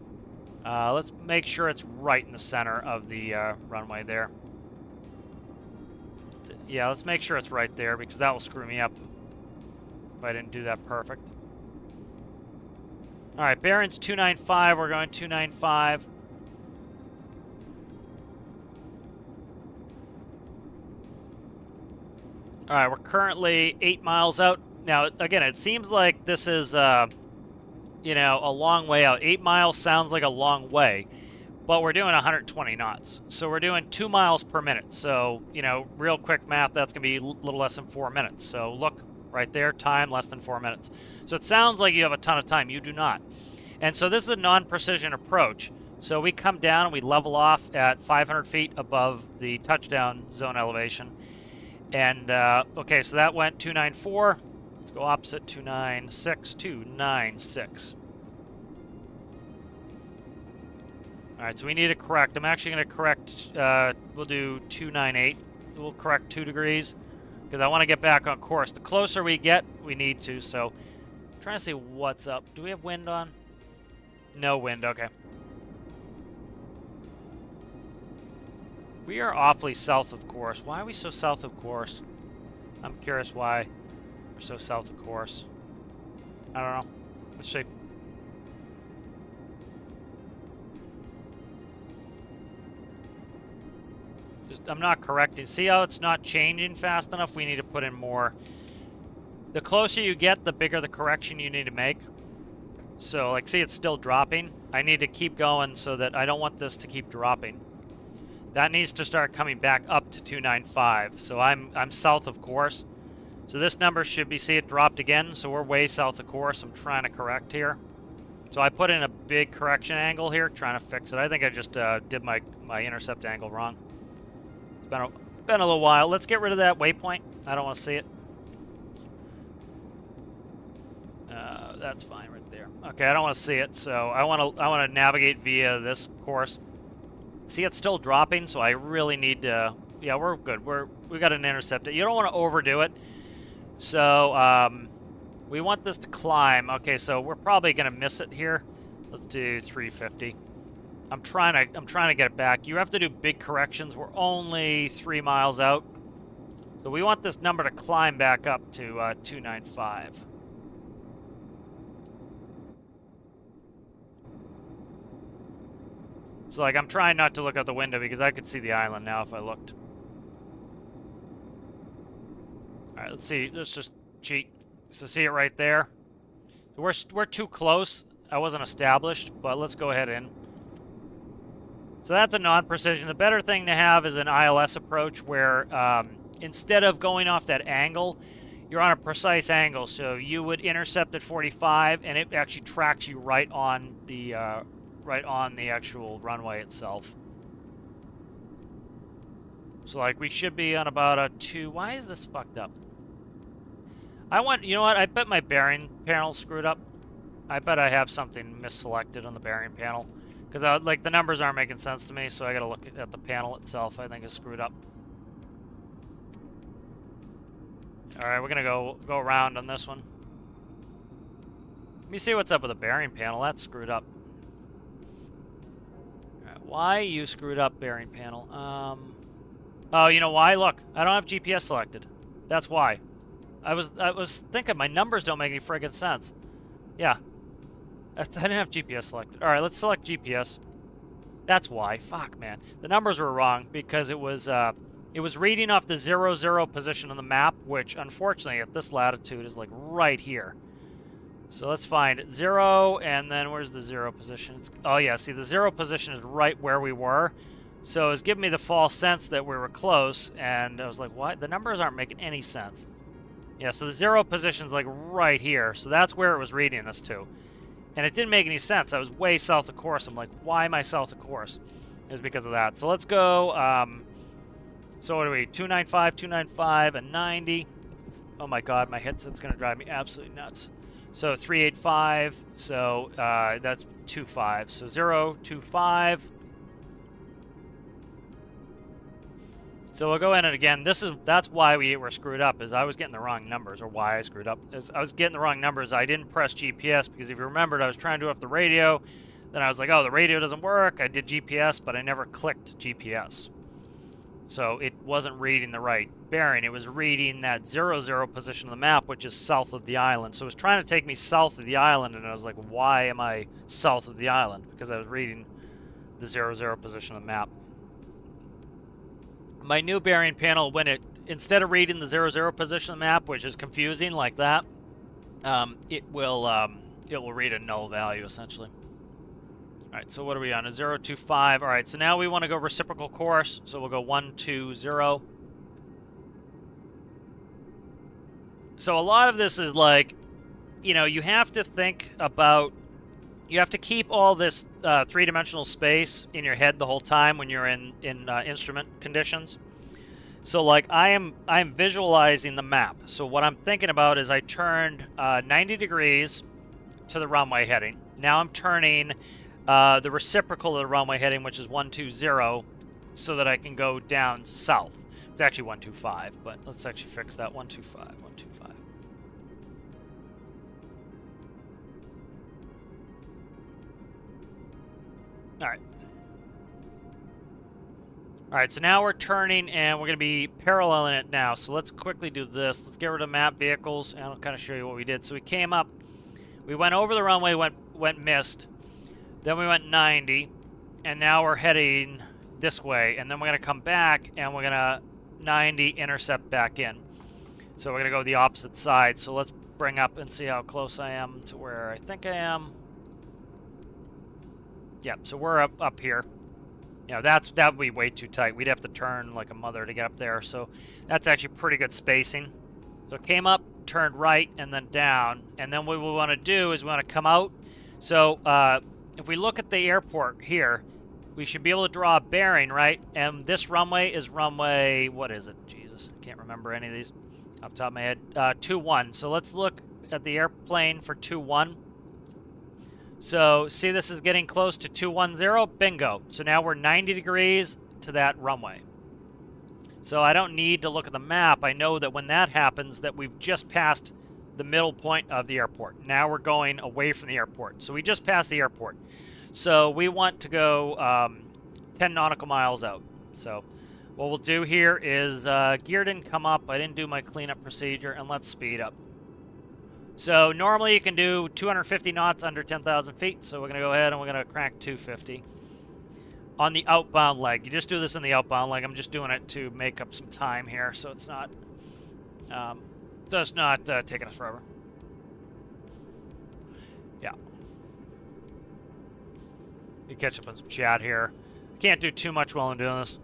Let's make sure it's right in the center of the runway there. Yeah, let's make sure it's right there, because that will screw me up if I didn't do that perfect. All right, bearings 295. We're going 295. All right, we're currently 8 miles out. Now, again, it seems like this is, you know, a long way out. 8 miles sounds like a long way, but we're doing 120 knots. So we're doing 2 miles per minute. So, you know, real quick math, that's going to be a little less than 4 minutes. So look right there, time less than 4 minutes. So it sounds like you have a ton of time. You do not. And so this is a non-precision approach. So we come down and we level off at 500 feet above the touchdown zone elevation. And, okay, so that went 294. Let's go opposite, 296, 296. All right, so we need to correct. I'm actually going to correct. We'll do 298. We'll correct 2 degrees because I want to get back on course. The closer we get, we need to. So, I'm trying to see what's up. Do we have wind on? No wind. Okay. We are awfully south of course. Why are we so south of course? I'm curious why we're so south of course. I don't know. Let's see. I'm not correcting. See how it's not changing fast enough? We need to put in more. The closer you get, the bigger the correction you need to make. So, like, see, it's still dropping. I need to keep going so that I don't want this to keep dropping. That needs to start coming back up to 295. So I'm south of course. So this number should be, see, it dropped again. So we're way south of course. I'm trying to correct here. So I put in a big correction angle here, trying to fix it. I think I just did my intercept angle wrong. It's been a little while. Let's get rid of that waypoint. I don't want to see it. That's fine right there. Okay, I don't want to see it, so I want to navigate via this course. See, it's still dropping, so I really need to. Yeah, we're good. We got an intercept. You don't want to overdo it. So we want this to climb. Okay, so we're probably gonna miss it here. Let's do 350. I'm trying to get it back. You have to do big corrections. We're only 3 miles out. So we want this number to climb back up to 295. So, like, I'm trying not to look out the window because I could see the island now if I looked. Alright, let's see. Let's just cheat. So, see it right there? We're too close. I wasn't established, but let's go ahead in. So that's a non-precision. The better thing to have is an ILS approach where instead of going off that angle, you're on a precise angle. So you would intercept at 45, and it actually tracks you right on the actual runway itself. So like we should be on about a 2. Why is this fucked up? You know what? I bet my bearing panel's screwed up. I bet I have something misselected on the bearing panel. Because like the numbers aren't making sense to me, so I gotta look at the panel itself. I think it's screwed up. Alright, we're gonna go around on this one. Let me see what's up with the bearing panel. That's screwed up. Alright, why you screwed up, bearing panel? Oh, you know why? Look, I don't have GPS selected. That's why. I was thinking my numbers don't make any friggin' sense. Yeah. I didn't have GPS selected. Alright, let's select GPS. That's why. Fuck, man. The numbers were wrong because it was reading off the 0, position on the map, which unfortunately at this latitude is like right here. So let's find 0, and then where's the 0 position? Oh yeah, see the 0 position is right where we were. So it's giving me the false sense that we were close, and I was like, what? The numbers aren't making any sense. Yeah, so the 0 position's like right here, so that's where it was reading us to. And it didn't make any sense. I was way south of course. I'm like, why am I south of course? It was because of that. So let's go, so what are we, 295, 295, and 90. Oh my god, my headset's going to drive me absolutely nuts. So 385, so that's 25. So 0, 25. So we'll go in, and again, that's why we were screwed up, is I was getting the wrong numbers, or why I screwed up. I was getting the wrong numbers. I didn't press GPS, because if you remembered, I was trying to do it off the radio. Then I was like, oh, the radio doesn't work. I did GPS, but I never clicked GPS. So it wasn't reading the right bearing. It was reading that 0 position on the map, which is south of the island. So it was trying to take me south of the island, and I was like, why am I south of the island? Because I was reading the 0 position on the map. My new bearing panel, when instead of reading the 0 position on the map, which is confusing like that, it will read a null value essentially. All right, so what are we on? A 025. All right, so now we want to go reciprocal course, so we'll go 120. So a lot of this is like, you know, you have to think about, you have to keep all this three-dimensional space in your head the whole time when you're in instrument conditions. So like I am visualizing the map. So what I'm thinking about is I turned 90 degrees to the runway heading. Now I'm turning the reciprocal of the runway heading, which is 120, so that I can go down south. It's actually 125, but let's actually fix that. 125, 125. All right. All right, so now we're turning, and we're going to be paralleling it now. So let's quickly do this. Let's get rid of map vehicles, and I'll kind of show you what we did. So we came up, we went over the runway, went missed, then we went 90, and now we're heading this way, and then we're going to come back, and we're going to 90 intercept back in. So we're going to go the opposite side. So let's bring up and see how close I am to where I think I am. Yep, so we're up here. You know, that would be way too tight. We'd have to turn like a mother to get up there. So that's actually pretty good spacing. So it came up, turned right, and then down. And then what we want to do is we want to come out. So if we look at the airport here, we should be able to draw a bearing, right? And this runway is runway, what is it? Jesus, I can't remember any of these off the top of my head. 21. So let's look at the airplane for 21. So, see, this is getting close to 210. Bingo. So now we're 90 degrees to that runway. So I don't need to look at the map. I know that when that happens, that we've just passed the middle point of the airport. Now we're going away from the airport. So we just passed the airport. So we want to go 10 nautical miles out. So what we'll do here is gear didn't come up. I didn't do my cleanup procedure, and let's speed up. So normally you can do 250 knots under 10,000 feet. So we're going to go ahead and we're going to crank 250 on the outbound leg. You just do this in the outbound leg. I'm just doing it to make up some time here, so it's not taking us forever. Yeah. You catch up on some chat here. Can't do too much while I'm doing this.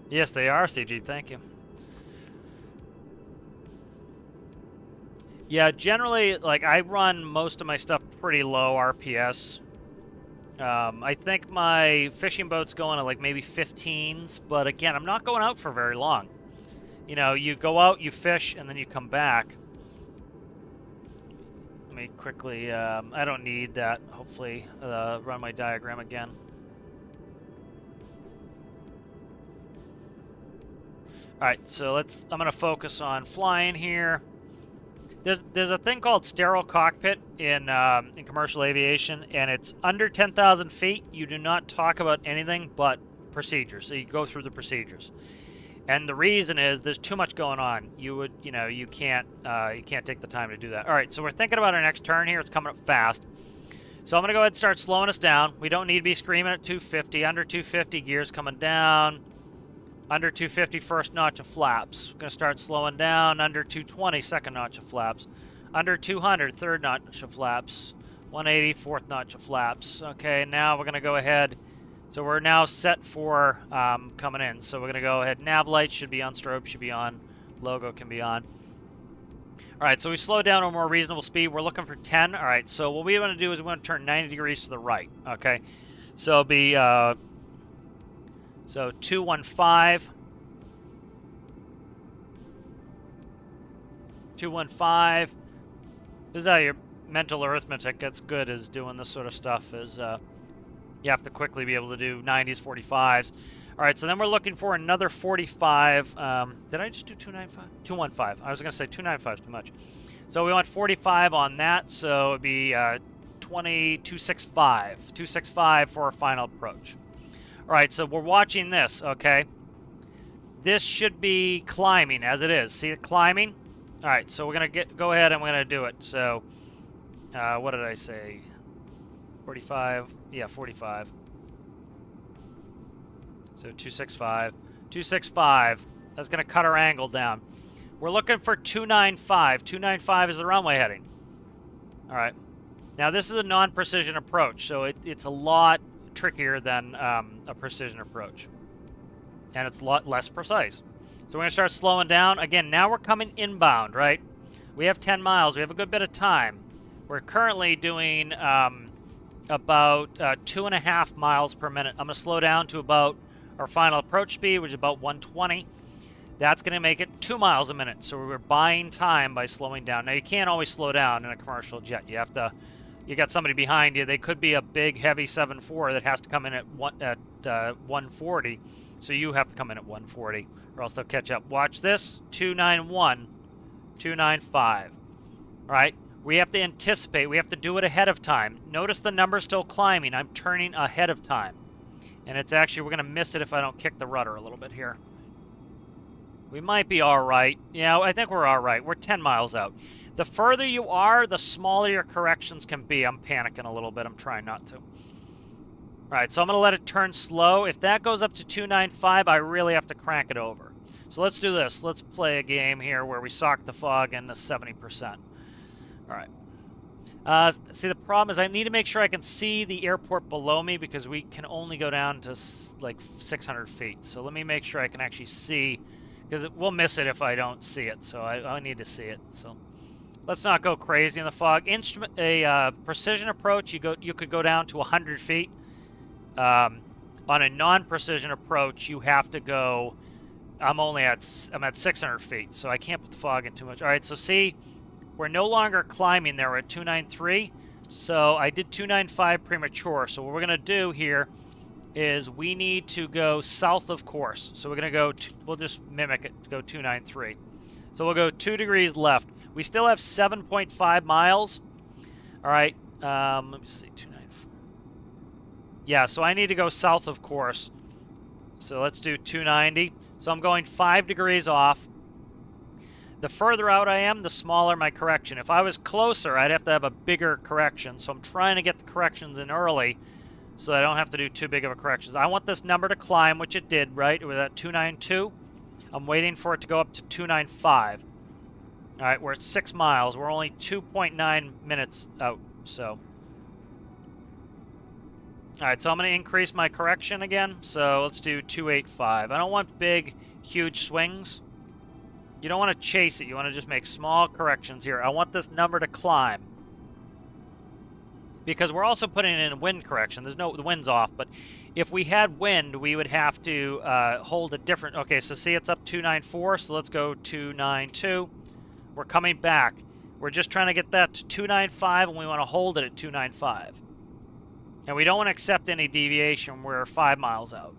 Yes, they are, CG. Thank you. Yeah, generally, like, I run most of my stuff pretty low RPS. I think my fishing boat's going at, like, maybe 15s, but again, I'm not going out for very long. You know, you go out, you fish, and then you come back. Let me quickly, I don't need that, hopefully, run my diagram again. Alright, so I'm going to focus on flying here. There's a thing called sterile cockpit in commercial aviation, and it's under 10,000 feet. You do not talk about anything but procedures. So you go through the procedures, and the reason is there's too much going on. You can't take the time to do that. All right, so we're thinking about our next turn here. It's coming up fast, so I'm gonna go ahead and start slowing us down. We don't need to be screaming at 250. Under 250, gears coming down. Under 250, first notch of flaps. Going to start slowing down. Under 220, second notch of flaps. Under 200, third notch of flaps. 180, fourth notch of flaps. Okay, now we're going to go ahead. So we're now set for coming in. So we're going to go ahead. Nav lights should be on, strobe should be on, logo can be on. All right, so we slowed down to a more reasonable speed. We're looking for 10. All right, so what we want to do is we want to turn 90 degrees to the right. Okay, so it'll be... So 215. 215. This is how your mental arithmetic gets good, is doing this sort of stuff. Is you have to quickly be able to do 90s, 45s. All right, so then we're looking for another 45. Did I just do 295? 215. I was going to say 295 is too much. So we want 45 on that. So it'd be 265. 265 for our final approach. All right, so we're watching this, okay? This should be climbing, as it is. See it climbing? All right, so we're going to go ahead and we're going to do it. So, what did I say? 45? Yeah, 45. So 265. 265. That's going to cut our angle down. We're looking for 295. 295 is the runway heading. All right. Now, this is a non-precision approach, so it's a lot trickier than a precision approach, and it's a lot less precise. So we're going to start slowing down. Again, now we're coming inbound, right? We have 10 miles. We have a good bit of time. We're currently doing about 2.5 miles per minute. I'm going to slow down to about our final approach speed, which is about 120. That's going to make it 2 miles a minute. So we're buying time by slowing down. Now, you can't always slow down in a commercial jet. You have to you got somebody behind you. They could be a big, heavy 7.4 that has to come in at 140. So you have to come in at 140, or else they'll catch up. Watch this, 291, 295. All right, we have to anticipate. We have to do it ahead of time. Notice the number's still climbing. I'm turning ahead of time. And it's actually, we're going to miss it if I don't kick the rudder a little bit here. We might be all right. Yeah, I think we're all right. We're 10 miles out. The further you are, the smaller your corrections can be. I'm panicking a little bit. I'm trying not to. All right, so I'm going to let it turn slow. If that goes up to 295, I really have to crank it over. So let's do this. Let's play a game here where we sock the fog into 70%. All right. See, the problem is I need to make sure I can see the airport below me because we can only go down to like 600 feet. So let me make sure I can actually see, because we'll miss it if I don't see it. So I need to see it. So let's not go crazy in the fog. Precision approach, you could go down to 100 feet. On a non-precision approach, you have to go. I'm at 600 feet, so I can't put the fog in too much. All right, so see, we're no longer climbing there. We're at 293. So I did 295 premature. So what we're gonna do here is we need to go south of course. So we're gonna go. We'll just mimic it. Go 293. So we'll go 2 degrees left. We still have 7.5 miles. All right. Let me see. 294. Yeah. So I need to go south of course. So let's do 290. So I'm going 5 degrees off. The further out I am, the smaller my correction. If I was closer, I'd have to have a bigger correction. So I'm trying to get the corrections in early so I don't have to do too big of a correction. I want this number to climb, which it did, right? It was at 292. I'm waiting for it to go up to 295. All right, we're at 6 miles. We're only 2.9 minutes out, so. All right, so I'm going to increase my correction again. So let's do 285. I don't want big, huge swings. You don't want to chase it. You want to just make small corrections here. I want this number to climb. Because we're also putting in a wind correction. The wind's off, but if we had wind, we would have to hold a different. Okay, so see, it's up 294, so let's go 292. We're coming back. We're just trying to get that to 295, and we want to hold it at 295. And we don't want to accept any deviation. We're 5 miles out.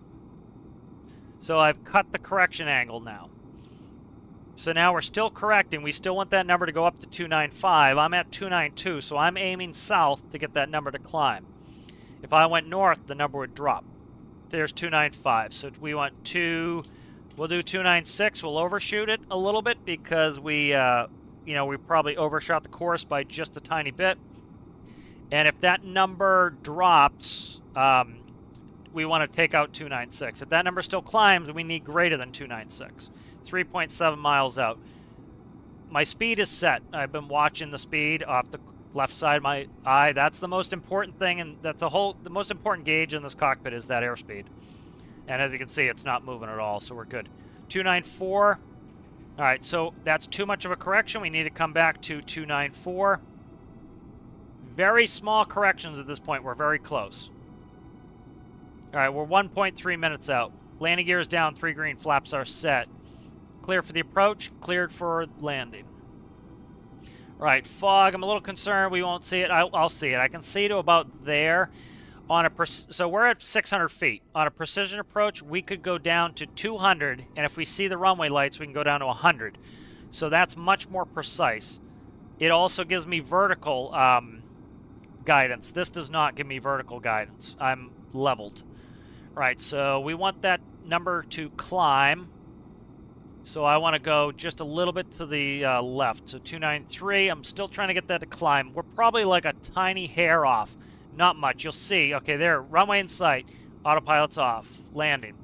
So I've cut the correction angle now. So now we're still correcting. We still want that number to go up to 295. I'm at 292, so I'm aiming south to get that number to climb. If I went north, the number would drop. There's 295. So we want we'll do 296. We'll overshoot it a little bit because we probably overshot the course by just a tiny bit. And if that number drops, we want to take out 296. If that number still climbs, we need greater than 296. 3.7 miles out. My speed is set. I've been watching the speed off the left side of my eye. That's the most important thing, and that's the most important gauge in this cockpit is that airspeed. And as you can see, it's not moving at all, so we're good. 294. All right, so that's too much of a correction. We need to come back to 294. Very small corrections at this point. We're very close. All right, we're 1.3 minutes out. Landing gear is down. 3 green. Flaps are set. Clear for the approach. Cleared for landing. All right, fog. I'm a little concerned we won't see it. I'll see it. I can see to about there. So we're at 600 feet. On a precision approach, we could go down to 200, and if we see the runway lights, we can go down to 100. So that's much more precise. It also gives me vertical guidance. This does not give me vertical guidance. I'm leveled. Right, so we want that number to climb. So I want to go just a little bit to the left. So 293, I'm still trying to get that to climb. We're probably like a tiny hair off. Not much. You'll see. Okay, there. Runway in sight. Autopilot's off. Landing.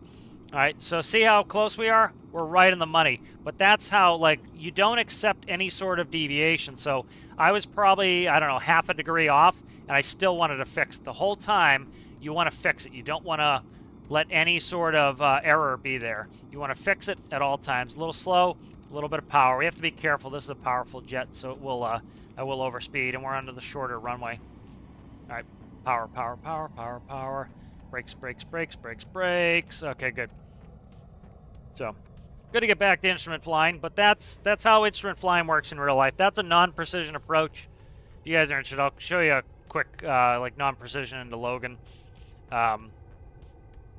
All right, so see how close we are? We're right in the money. But that's how, like, you don't accept any sort of deviation. So I was probably, I don't know, half a degree off, and I still wanted to fix it. The whole time, you want to fix it. You don't want to let any sort of error be there. You want to fix it at all times. A little slow, a little bit of power. We have to be careful. This is a powerful jet, so it will, I will overspeed, and we're under the shorter runway. All right, power, power, power, power, power. Brakes, brakes, brakes, brakes, brakes. Okay, good. So, good to get back to instrument flying, but that's how instrument flying works in real life. That's a non-precision approach. If you guys are interested, I'll show you a quick like non-precision into Logan.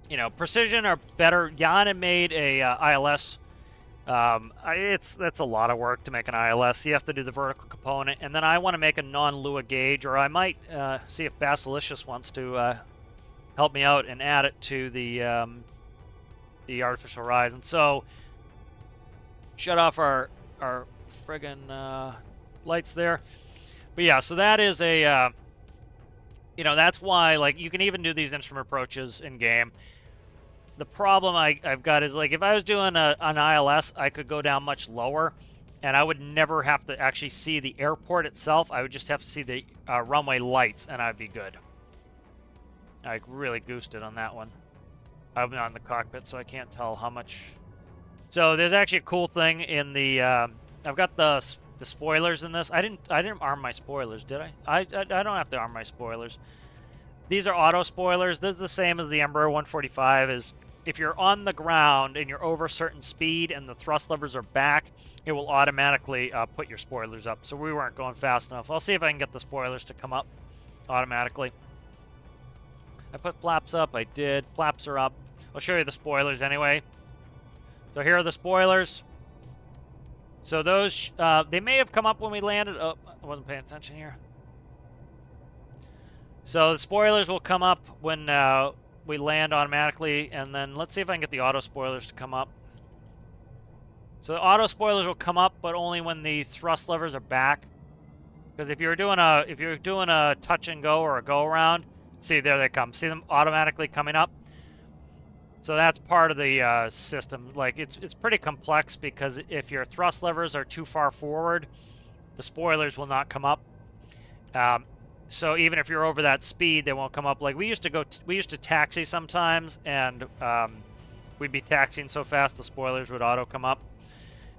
You know, precision are better. Yana made a ILS. That's a lot of work to make an ILS. You have to do the vertical component, and then I want to make a non-Lua gauge, or I might see if Basilicious wants to help me out and add it to the artificial horizon. So shut off our friggin' lights there. But yeah, so that is a you know, that's why, like, you can even do these instrument approaches in game. The problem I've got is, like, if I was doing an ILS, I could go down much lower, and I would never have to actually see the airport itself. I would just have to see the runway lights, and I'd be good. I really goosed it on that one. I'm not in the cockpit, so I can't tell how much. So there's actually a cool thing in the. I've got the spoilers in this. I didn't arm my spoilers, did I? I don't have to arm my spoilers. These are auto spoilers. This is the same as the Embraer 145. Is if you're on the ground and you're over a certain speed and the thrust levers are back, it will automatically put your spoilers up. So we weren't going fast enough. I'll see if I can get the spoilers to come up automatically. I put flaps up. I did. Flaps are up. I'll show you the spoilers anyway. So here are the spoilers. So those, they may have come up when we landed. Oh, I wasn't paying attention here. So the spoilers will come up when we land automatically, and then let's see if I can get the auto spoilers to come up. So the auto spoilers will come up, but only when the thrust levers are back. Because if you're doing a touch and go or a go around, see, there they come. See them automatically coming up. So that's part of the system. Like, it's pretty complex, because if your thrust levers are too far forward, the spoilers will not come up. So even if you're over that speed, they won't come up. Like, we used to taxi sometimes, and we'd be taxiing so fast the spoilers would auto come up.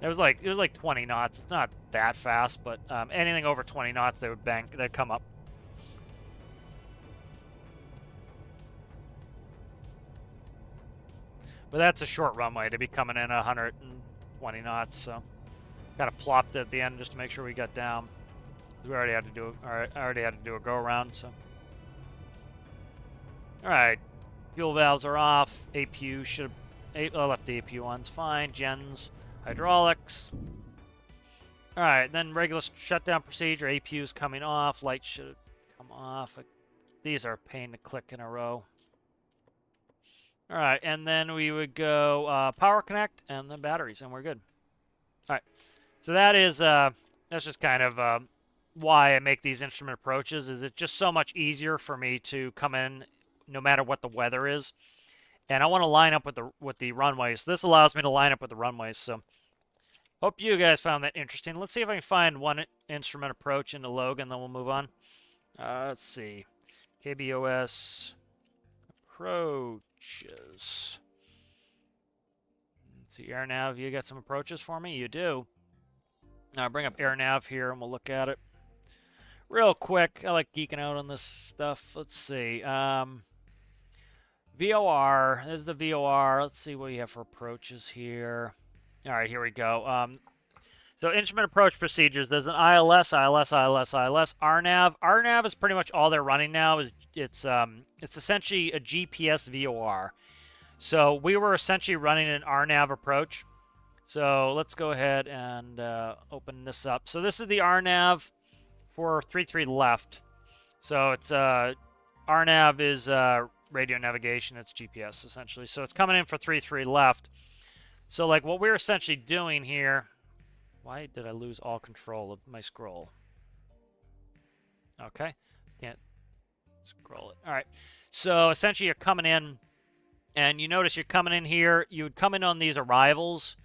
It was like 20 knots. It's not that fast, but anything over 20 knots, they'd come up. But that's a short runway to be coming in 120 knots, so kind of plopped it at the end just to make sure we got down. We already had to do a go around, so. All right, fuel valves are off. APU should have. I left the APU on. It's fine. Gens, hydraulics. All right, then regular shutdown procedure. APU's coming off. Lights should come off. These are a pain to click in a row. All right, and then we would go power connect and then batteries, and we're good. All right, so that is that's just kind of why I make these instrument approaches. Is it's just so much easier for me to come in no matter what the weather is, and I want to line up with the runways. This allows me to line up with the runways. So hope you guys found that interesting. Let's see if I can find one instrument approach into Logan, then we'll move on. Let's see, KBOS approaches. Let's see, air nav. You got some approaches for me? You do. Now bring up air nav here, and we'll look at it real quick. I like geeking out on this stuff. Let's see. VOR. There's the VOR. Let's see what you have for approaches here. All right, here we go. So instrument approach procedures. There's an ILS, RNAV. RNAV is pretty much all they're running now. It's essentially a GPS VOR. So we were essentially running an RNAV approach. So let's go ahead and open this up. So this is the RNAV for 33 left. So it's RNAV is radio navigation. It's GPS essentially. So it's coming in for 33 left. So like what we're essentially doing here. Why did I lose all control of my scroll? Okay, can't scroll it. All right, so essentially you're coming in, and you notice you're coming in here. You would come in on these arrivals,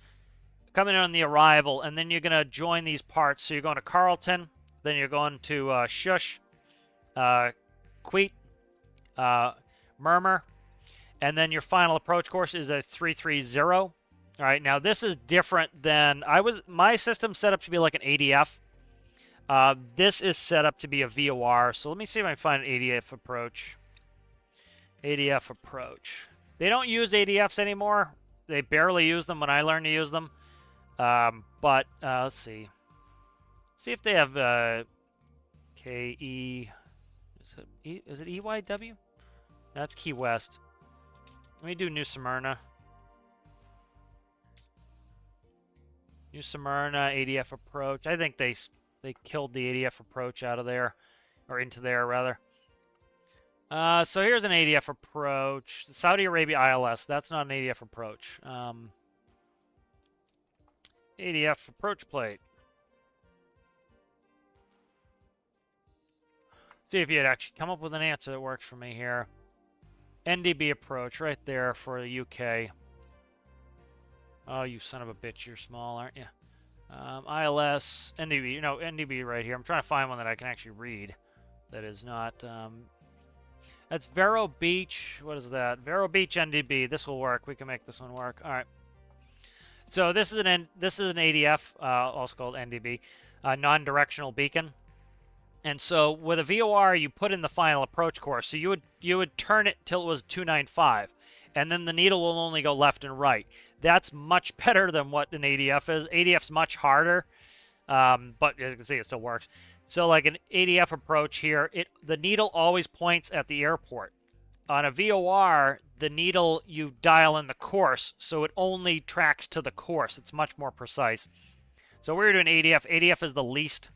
coming in on the arrival, and then you're going to join these parts. So you're going to Carlton, then you're going to Shush, Queet, Murmur, and then your final approach course is a 330. All right, now this is different than my system set up to be like an ADF. This is set up to be a VOR. So let me see if I can find an ADF approach. ADF approach. They don't use ADFs anymore. They barely use them when I learned to use them. But let's see. See if they have KE. Is it EYW? That's Key West. Let me do New Smyrna. New Smyrna, ADF approach. I think they killed the ADF approach out of there. Or into there, rather. So here's an ADF approach. Saudi Arabia ILS. That's not an ADF approach. ADF approach plate. See if you'd actually come up with an answer that works for me here. NDB approach right there for the UK. Oh, you son of a bitch. You're small, aren't you? ILS, NDB. You know, NDB right here. I'm trying to find one that I can actually read. That is not... That's Vero Beach. What is that? Vero Beach NDB. This will work. We can make this one work. All right. So this is an ADF, also called NDB, non-directional beacon. And so with a VOR, you put in the final approach course. So you would turn it till it was 295, and then the needle will only go left and right. That's much better than what an ADF is. ADF's much harder, but you can see it still works. So like an ADF approach here, the needle always points at the airport. On a VOR, the needle, you dial in the course, so it only tracks to the course. It's much more precise. So we're doing ADF. ADF is the least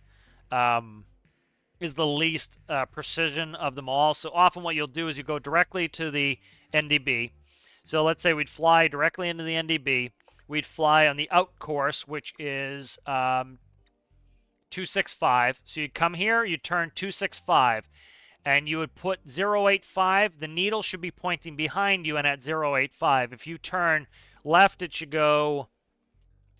precision of them all. So often what you'll do is you go directly to the NDB. So let's say we'd fly directly into the NDB. We'd fly on the out course, which is 265. So you'd come here, you'd turn 265, and you would put 085. The needle should be pointing behind you and at 085. If you turn left, it should go...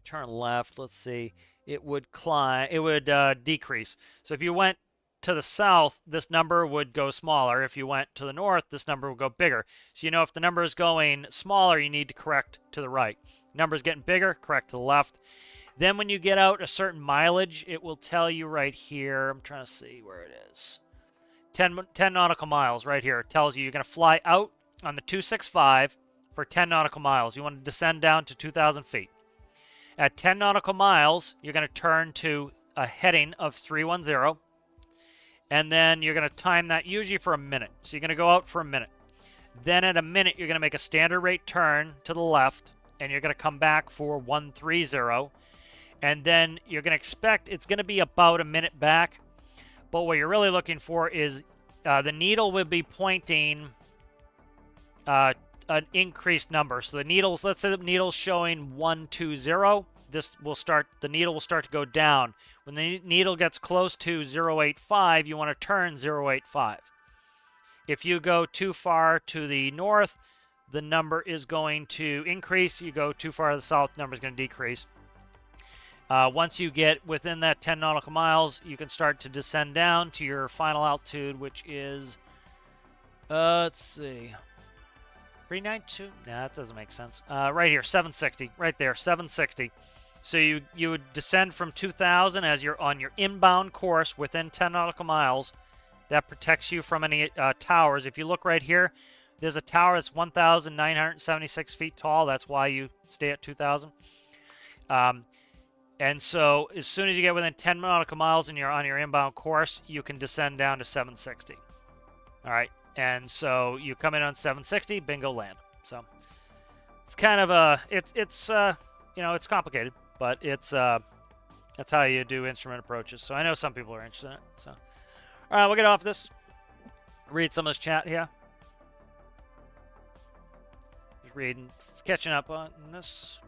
Turn left, let's see. It would climb. It would decrease. So if you went to the south, this number would go smaller. If you went to the north, this number would go bigger. So you know if the number is going smaller, you need to correct to the right. Number's getting bigger, correct to the left. Then when you get out a certain mileage, it will tell you right here. I'm trying to see where it is. 10 nautical miles right here. It tells you you're going to fly out on the 265 for 10 nautical miles. You want to descend down to 2,000 feet. At 10 nautical miles, you're going to turn to a heading of 310. And then you're going to time that usually for a minute. So you're going to go out for a minute. Then at a minute, you're going to make a standard rate turn to the left. And you're going to come back for 130. And then you're going to expect it's going to be about a minute back. But what you're really looking for is the needle will be pointing an increased number. So the needles, let's say the needle's showing 120. The needle will start to go down. When the needle gets close to 085, you want to turn 085. If you go too far to the north, the number is going to increase. You go too far to the south, the number is going to decrease. Once you get within that 10 nautical miles, you can start to descend down to your final altitude, which is, let's see, 392? Nah, that doesn't make sense. Right here, 760. Right there, 760. So you would descend from 2,000 as you're on your inbound course within 10 nautical miles. That protects you from any towers. If you look right here, there's a tower that's 1,976 feet tall. That's why you stay at 2,000. And so as soon as you get within 10 nautical miles and you're on your inbound course, you can descend down to 760. All right. And so you come in on 760, bingo, land. So it's kind of a, it's complicated, but it's, that's how you do instrument approaches. So I know some people are interested in it. So, all right, we'll get off this. Read some of this chat here. Just reading, catching up on this.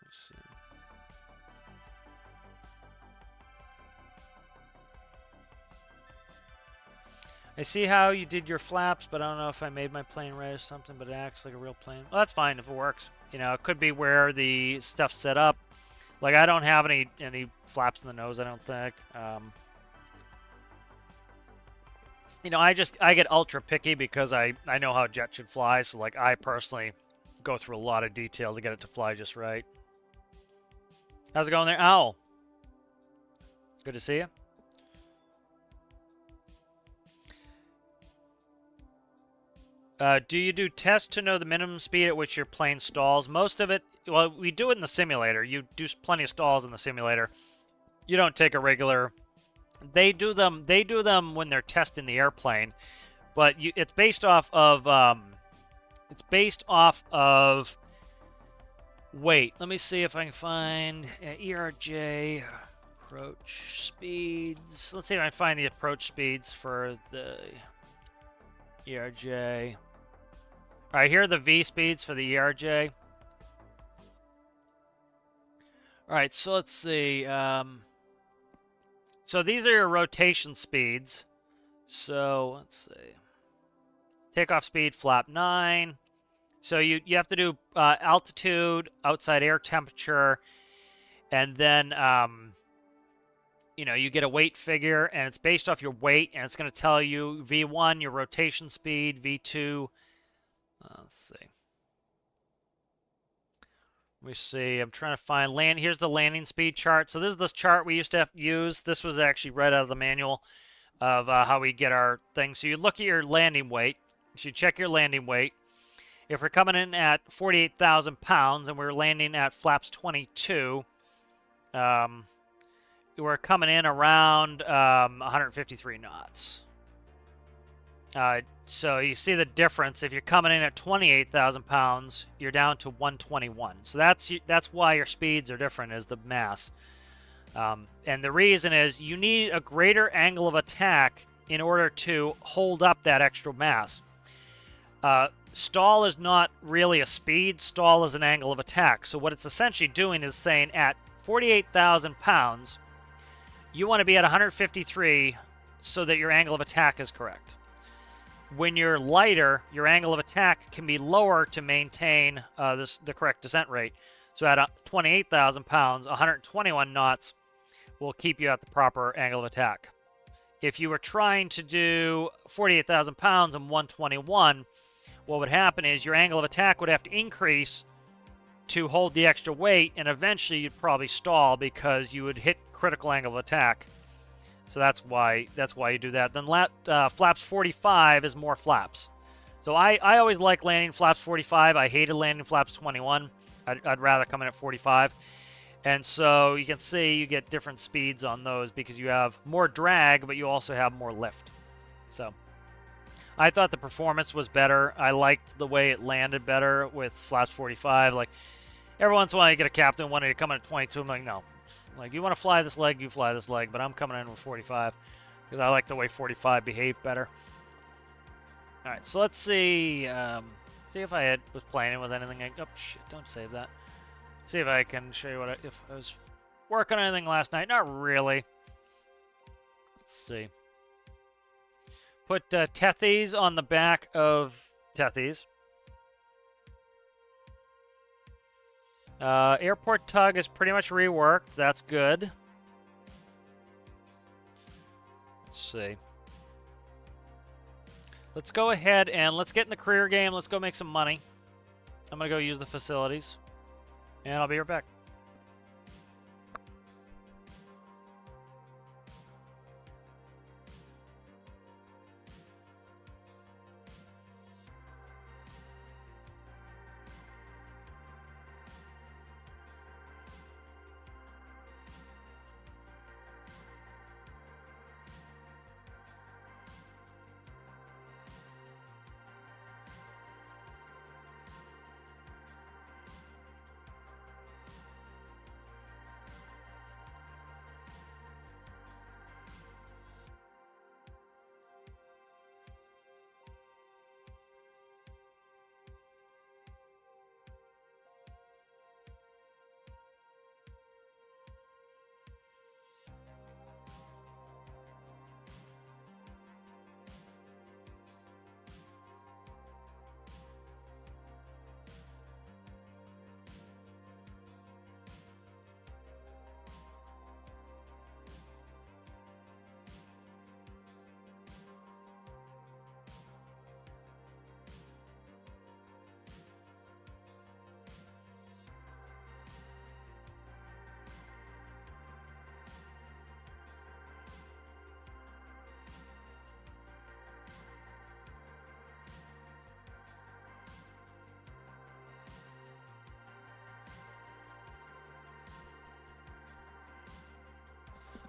Let's see. I see how you did your flaps, but I don't know if I made my plane right or something, but it acts like a real plane. Well, that's fine if it works. You know, it could be where the stuff's set up. Like, I don't have any flaps in the nose, I don't think. You know, I get ultra picky because I know how a jet should fly, so, like, I personally go through a lot of detail to get it to fly just right. How's it going there? Owl. Good to see you. Do you do tests to know the minimum speed at which your plane stalls? Most of it, well, we do it in the simulator. You do plenty of stalls in the simulator. You don't take a regular. They do them. They do them when they're testing the airplane, but it's based off of. It's based off of. Wait, let me see if I can find ERJ approach speeds. Let's see if I can find the approach speeds for the ERJ. All right, here are the V speeds for the ERJ. All right, so let's see. So these are your rotation speeds. So let's see. Takeoff speed, flap 9. So you have to do altitude, outside air temperature, and then you get a weight figure, and it's based off your weight, and it's going to tell you V1, your rotation speed, V2. Let's see. Let me see. I'm trying to find land. Here's the landing speed chart. So this is the chart we used to use. This was actually right out of the manual of how we get our thing. So you look at your landing weight. You should check your landing weight. If we're coming in at 48,000 pounds and we're landing at flaps 22, we're coming in around 153 knots. So you see the difference. If you're coming in at 28,000 pounds, you're down to 121. So that's why your speeds are different, is the mass. And the reason is you need a greater angle of attack in order to hold up that extra mass. Stall is not really a speed. Stall is an angle of attack. So what it's essentially doing is saying at 48,000 pounds, you want to be at 153 so that your angle of attack is correct. When you're lighter, your angle of attack can be lower to maintain the correct descent rate. So at 28,000 pounds, 121 knots will keep you at the proper angle of attack. If you were trying to do 48,000 pounds and 121, what would happen is your angle of attack would have to increase to hold the extra weight, and eventually you'd probably stall because you would hit critical angle of attack. So that's why you do that. Then flaps 45 is more flaps. So I always like landing flaps 45. I hated landing flaps 21. I'd rather come in at 45. And so you can see you get different speeds on those because you have more drag, but you also have more lift. So I thought the performance was better. I liked the way it landed better with flaps 45. Like, every once in a while you get a captain wanting to come in at 22. I'm like, no. Like, you want to fly this leg, you fly this leg, but I'm coming in with 45 because I like the way 45 behaved better. All right, so let's see. See if I was playing with anything. Oh, shit, don't save that. See if I can show you if I was working on anything last night. Not really. Let's see. Put Tethys on the back of Tethys. Airport tug is pretty much reworked. That's good. Let's see. Let's go ahead and let's get in the career game. Let's go make some money. I'm going to go use the facilities. And I'll be right back.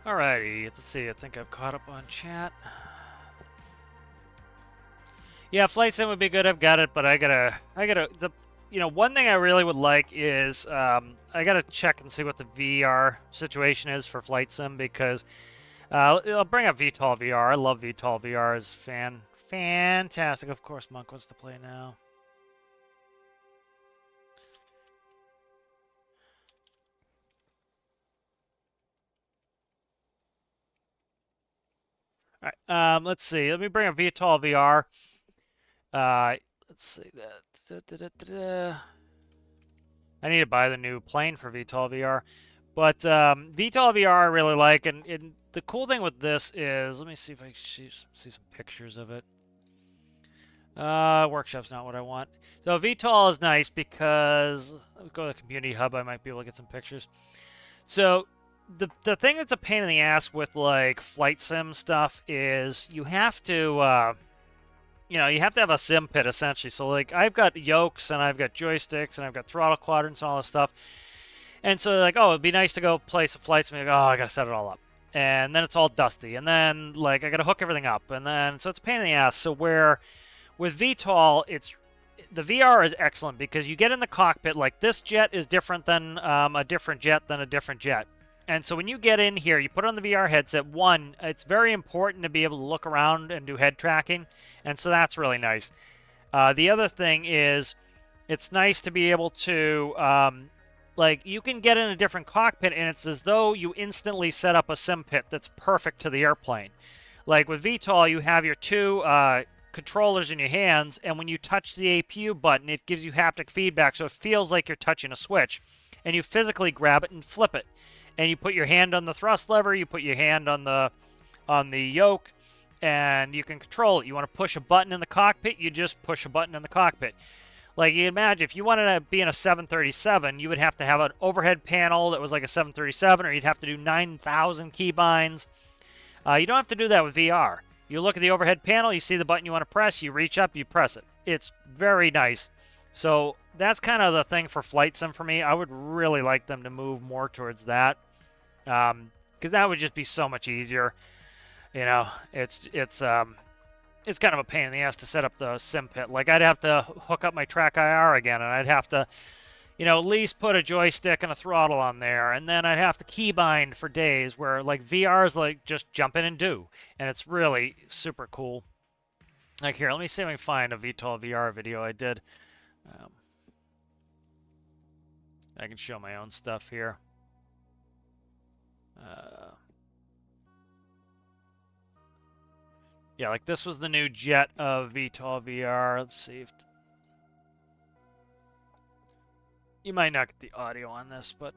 Alrighty, let's see. I think I've caught up on chat. Yeah, flight sim would be good. I've got it, but I gotta. One thing I really would like is I gotta check and see what the VR situation is for flight sim because I'll bring up VTOL VR. I love VTOL VR. It's fantastic. Of course, Monk wants to play now. All right. Let's see. Let me bring up VTOL VR. Let's see that. I need to buy the new plane for VTOL VR. But VTOL VR I really like, and the cool thing with this is, let me see if I can see some pictures of it. Workshop's not what I want. So VTOL is nice because, I'll go to the community hub, I might be able to get some pictures. So the thing that's a pain in the ass with like flight sim stuff is you have to you have to have a sim pit essentially. So like I've got yokes and I've got joysticks and I've got throttle quadrants and all this stuff. And so like, oh, it'd be nice to go play some flights. And like, oh, I gotta set it all up, and then it's all dusty, and then like I gotta hook everything up, and then so it's a pain in the ass. So where with VTOL, the VR is excellent because you get in the cockpit. Like this jet is different than a different jet than a different jet. And so when you get in here, you put on the VR headset. One, it's very important to be able to look around and do head tracking, and so that's really nice. The other thing is, it's nice to be able to, like, you can get in a different cockpit, and it's as though you instantly set up a sim pit that's perfect to the airplane. Like with VTOL, you have your two controllers in your hands, and when you touch the APU button, it gives you haptic feedback, so it feels like you're touching a switch. And you physically grab it and flip it. And you put your hand on the thrust lever, you put your hand on the yoke, and you can control it. You want to push a button in the cockpit, you just push a button in the cockpit. Like, you imagine, if you wanted to be in a 737, you would have to have an overhead panel that was like a 737, or you'd have to do 9,000 keybinds. You don't have to do that with VR. You look at the overhead panel, you see the button you want to press, you reach up, you press it. It's very nice. So that's kind of the thing for flight sim for me. I would really like them to move more towards that. Because that would just be so much easier. You know, it's kind of a pain in the ass to set up the sim pit. Like, I'd have to hook up my track IR again, and I'd have to, at least put a joystick and a throttle on there, and then I'd have to keybind for days, where, like, VR is like, just jump in and do. And it's really super cool. Like, here, let me see if I can find a VTOL VR video I did. I can show my own stuff here. Yeah, like this was the new jet of VTOL VR. Let's see if you might not get the audio on this, but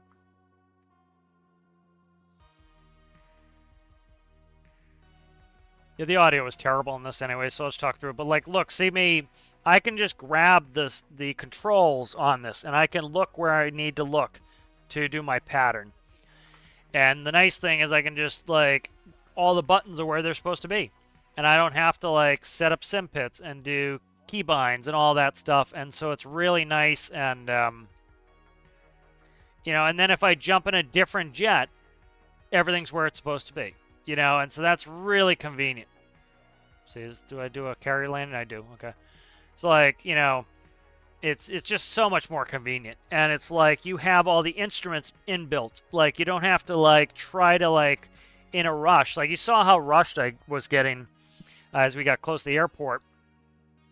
yeah, the audio was terrible in this anyway, so let's talk through it. But like, look, see me, I can just grab the controls on this, and I can look where I need to look to do my pattern. And the nice thing is I can just, like, all the buttons are where they're supposed to be. And I don't have to, like, set up sim pits and do keybinds and all that stuff. And so it's really nice. And, and then if I jump in a different jet, everything's where it's supposed to be. And so that's really convenient. See, do I do a carry landing? I do. Okay. So, like, it's just so much more convenient. And it's like you have all the instruments inbuilt. Like, you don't have to, like, try to, like, in a rush. Like, you saw how rushed I was getting as we got close to the airport.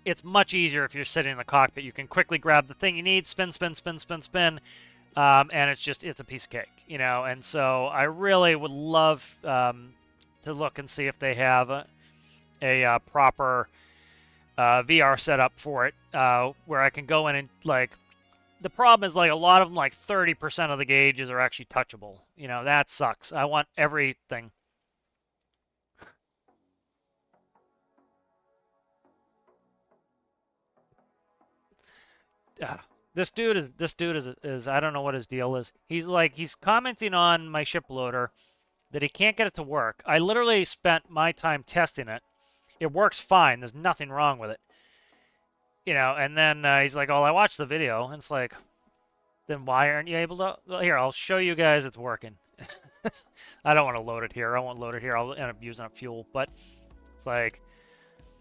It's much easier if you're sitting in the cockpit. You can quickly grab the thing you need, spin, spin, spin, spin, spin. And it's a piece of cake, And so I really would love to look and see if they have a proper VR setup for it, where I can go in and, like, the problem is, like, a lot of them, like 30% of the gauges are actually touchable. That sucks. I want everything. This dude is I don't know what his deal is. He's commenting on my ship loader that he can't get it to work. I literally spent my time testing it. It works fine. There's nothing wrong with it. And then he's like, oh, I watched the video. And it's like, then why aren't you able to? Well, here, I'll show you guys it's working. I don't want to load it here. I won't load it here. I'll end up using up fuel. But it's like,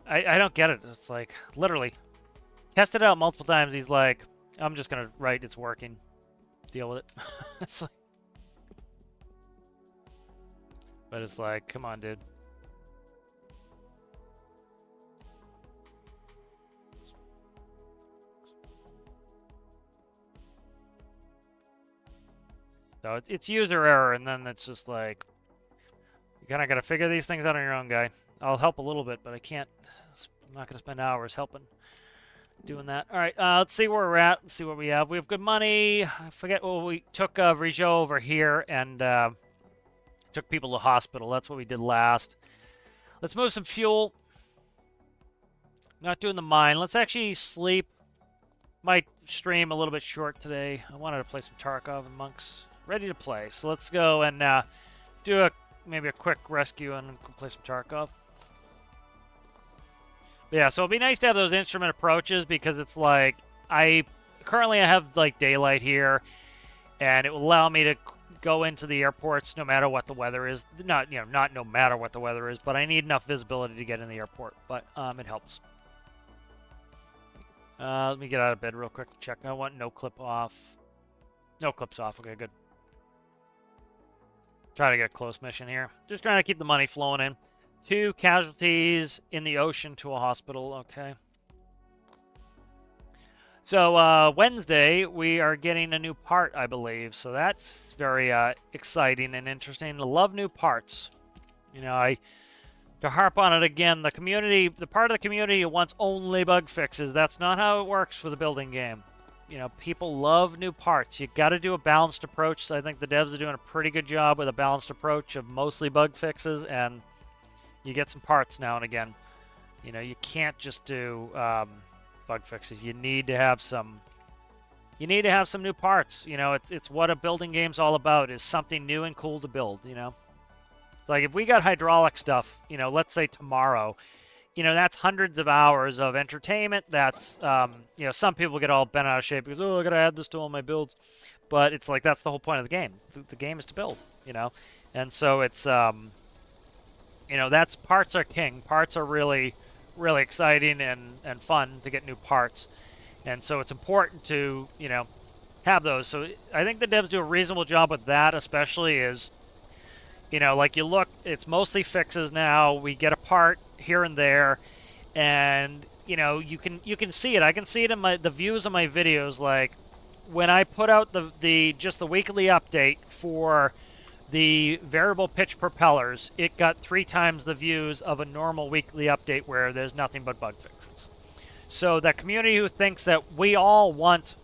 I don't get it. It's like, literally, tested it out multiple times. He's like, I'm just going to write it's working. Deal with it. It's like, but it's like, come on, dude. So it's user error, and then it's just like, you kind of got to figure these things out on your own, guy. I'll help a little bit, but I can't. I'm not going to spend hours helping doing that. All right, let's see where we're at. Let's see what we have. We have good money. I forget what we took Rijot over here and took people to the hospital. That's what we did last. Let's move some fuel. Not doing the mine. Let's actually sleep. Might stream a little bit short today. I wanted to play some Tarkov and Monks. Ready to play. So let's go and do maybe a quick rescue and play some Tarkov. But yeah, so it'd be nice to have those instrument approaches because it's like currently I have like daylight here, and it will allow me to go into the airports no matter what the weather is. Not no matter what the weather is, but I need enough visibility to get in the airport. But it helps. Let me get out of bed real quick to check. I want no clip off. No clips off. Okay, good. Try to get a close mission here. Just trying to keep the money flowing in. 2 casualties in the ocean to a hospital. Okay. So Wednesday, we are getting a new part, I believe. So that's very exciting and interesting. I love new parts. You know, to harp on it again, the community, the part of the community who wants only bug fixes, that's not how it works with a building game. You know, people love new parts. You got to do a balanced approach. So I think the devs are doing a pretty good job with a balanced approach of mostly bug fixes, and you get some parts now and again. You know, you can't just do bug fixes. You need to have some. You need to have some new parts. You know, it's what a building game's all about, is something new and cool to build. You know, it's like if we got hydraulic stuff, you know, let's say tomorrow. You know, that's hundreds of hours of entertainment. That's, you know, some people get all bent out of shape because, oh, I got to add this to all my builds. But it's like, that's the whole point of the game. The game is to build, you know. And so it's, you know, parts are king. Parts are really, really exciting and fun to get new parts. And so it's important to, you know, have those. So I think the devs do a reasonable job with that, especially is, you know, like you look, it's mostly fixes now. We get a part here and there, and you know, you can see it. I can see it in the views of my videos. Like when I put out just the weekly update for the variable pitch propellers, it got 3 times the views of a normal weekly update where there's nothing but bug fixes. So that community who thinks that we all want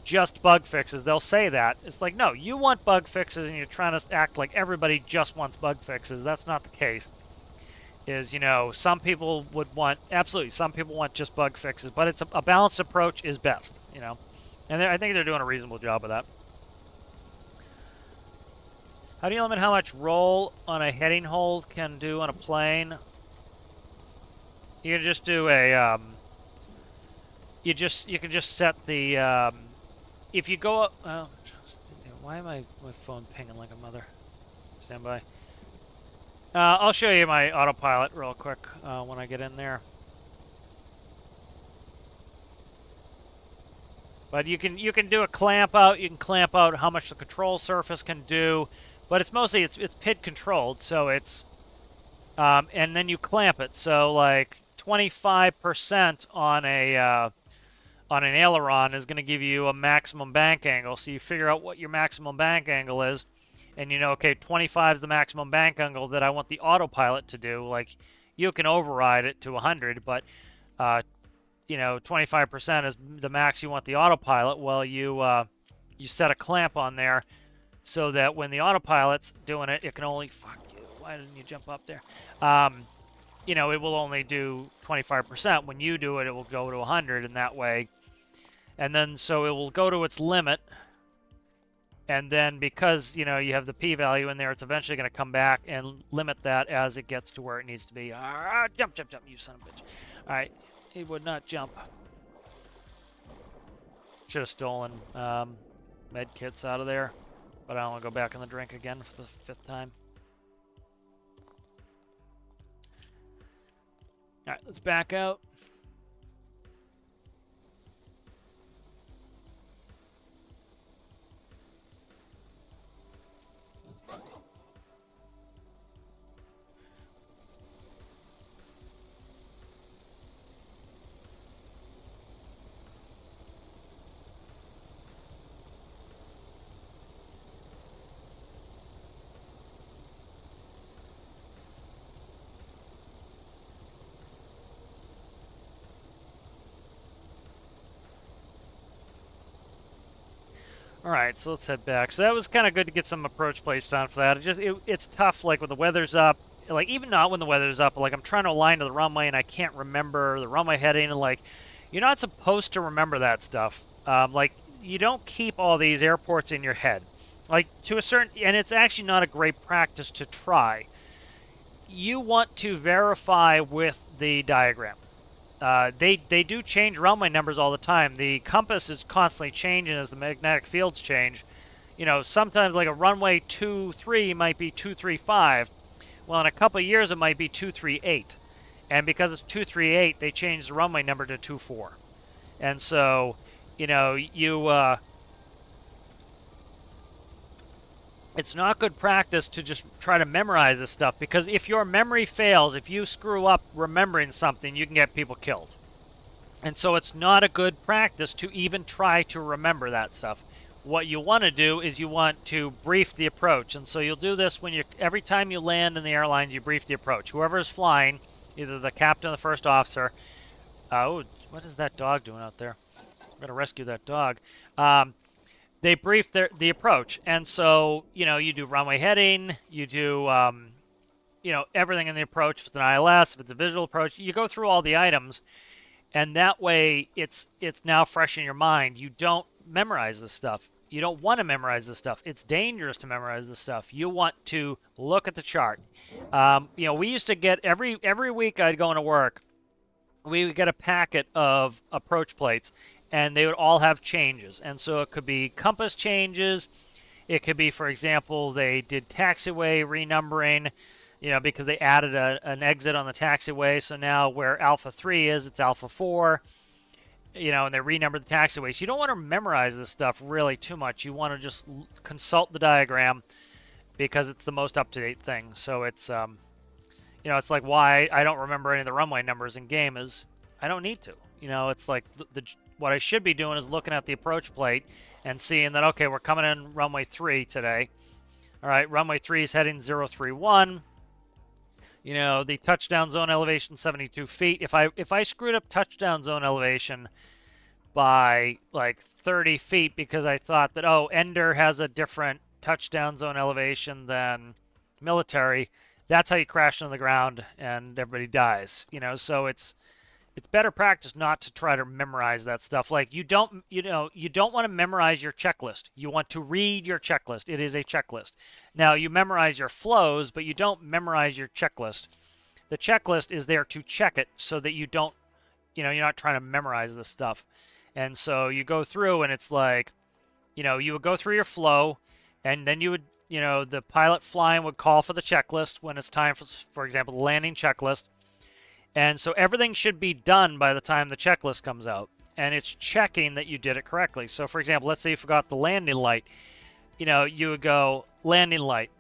just bug fixes, they'll say that. It's like, no, you want bug fixes and you're trying to act like everybody just wants bug fixes. That's not the case. Is, you know, some people would want, absolutely, some people want just bug fixes, but it's a balanced approach is best, you know. And I think they're doing a reasonable job of that. How do you limit how much roll on a heading hold can do on a plane? You can just do a, you can just set the, if you go up, why am my phone pinging like a mother? Stand by. I'll show you my autopilot real quick when I get in there. But you can do a clamp out. You can clamp out how much the control surface can do, but it's mostly it's PID controlled, so it's and then you clamp it. So like 25% on an aileron is going to give you a maximum bank angle. So you figure out what your maximum bank angle is. And you know, okay, 25 is the maximum bank angle that I want the autopilot to do. Like, you can override it to 100, but, you know, 25% is the max you want the autopilot. Well, you set a clamp on there so that when the autopilot's doing it, it can only, fuck you, why didn't you jump up there? You know, it will only do 25%. When you do it, it will go to 100 in that way. And then, so it will go to its limit. And then because, you know, you have the p-value in there, it's eventually going to come back and limit that as it gets to where it needs to be. Jump, jump, jump, you son of a bitch. All right, he would not jump. Should have stolen med kits out of there. But I don't want to go back in the drink again for the 5th time. All right, let's back out. All right, so let's head back. So that was kind of good to get some approach plates down for that. It's tough, like when the weather's up, like even not when the weather's up, like I'm trying to align to the runway and I can't remember the runway heading, and like you're not supposed to remember that stuff. Like you don't keep all these airports in your head, like to a certain, and it's actually not a great practice to try. You want to verify with the diagram. They do change runway numbers all the time. The compass is constantly changing as the magnetic fields change. You know, sometimes like a runway 23 might be 235. Well, in a couple of years it might be 238. And because it's 238, they change the runway number to 24. And so, you know, it's not good practice to just try to memorize this stuff, because if your memory fails, if you screw up remembering something, you can get people killed. And so it's not a good practice to even try to remember that stuff. What you want to do is you want to brief the approach. And so you'll do this when you every time you land in the airlines, you brief the approach. Whoever is flying, either the captain or the first officer. Oh, what is that dog doing out there? I'm going to rescue that dog. They brief the approach, and so you do runway heading, you do everything in the approach. If it's an ILS, if it's a visual approach, you go through all the items, and that way it's now fresh in your mind. You don't memorize this stuff. You don't want to memorize this stuff. It's dangerous to memorize this stuff. You want to look at the chart. We used to get every week I'd go into work, we would get a packet of approach plates, and they would all have changes. And so it could be compass changes. It could be, for example, they did taxiway renumbering, because they added an exit on the taxiway. So now where Alpha 3 is, it's Alpha 4, and they renumbered the taxiways. You don't want to memorize this stuff really too much. You want to just consult the diagram, because it's the most up-to-date thing. So it's, it's like why I don't remember any of the runway numbers in game is I don't need to. It's like what I should be doing is looking at the approach plate and seeing that, okay, we're coming in runway 3 today. All right, runway 3 is heading 031. The touchdown zone elevation 72 feet. If I screwed up touchdown zone elevation by like 30 feet because I thought that, oh, Ender has a different touchdown zone elevation than military, that's how you crash into the ground and everybody dies. So it's better practice not to try to memorize that stuff. Like you don't want to memorize your checklist. You want to read your checklist. It is a checklist. Now you memorize your flows, but you don't memorize your checklist. The checklist is there to check it so that you don't, you're not trying to memorize this stuff. And so you go through and it's like, you would go through your flow, and then you would, the pilot flying would call for the checklist when it's time for example, the landing checklist. And so everything should be done by the time the checklist comes out. And it's checking that you did it correctly. So, for example, let's say you forgot the landing light. You would go landing light.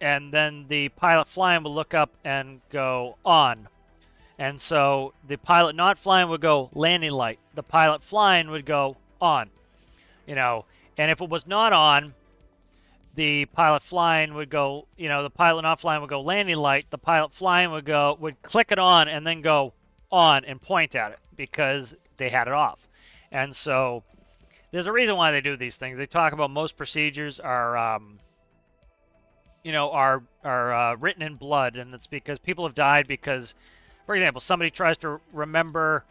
And then the pilot flying would look up and go on. And so the pilot not flying would go landing light. The pilot flying would go on. And if it was not on, the pilot flying would go, the pilot not flying would go landing light. The pilot flying would click it on and then go on and point at it because they had it off. And so there's a reason why they do these things. They talk about most procedures are written in blood, and it's because people have died because, for example, somebody tries to remember,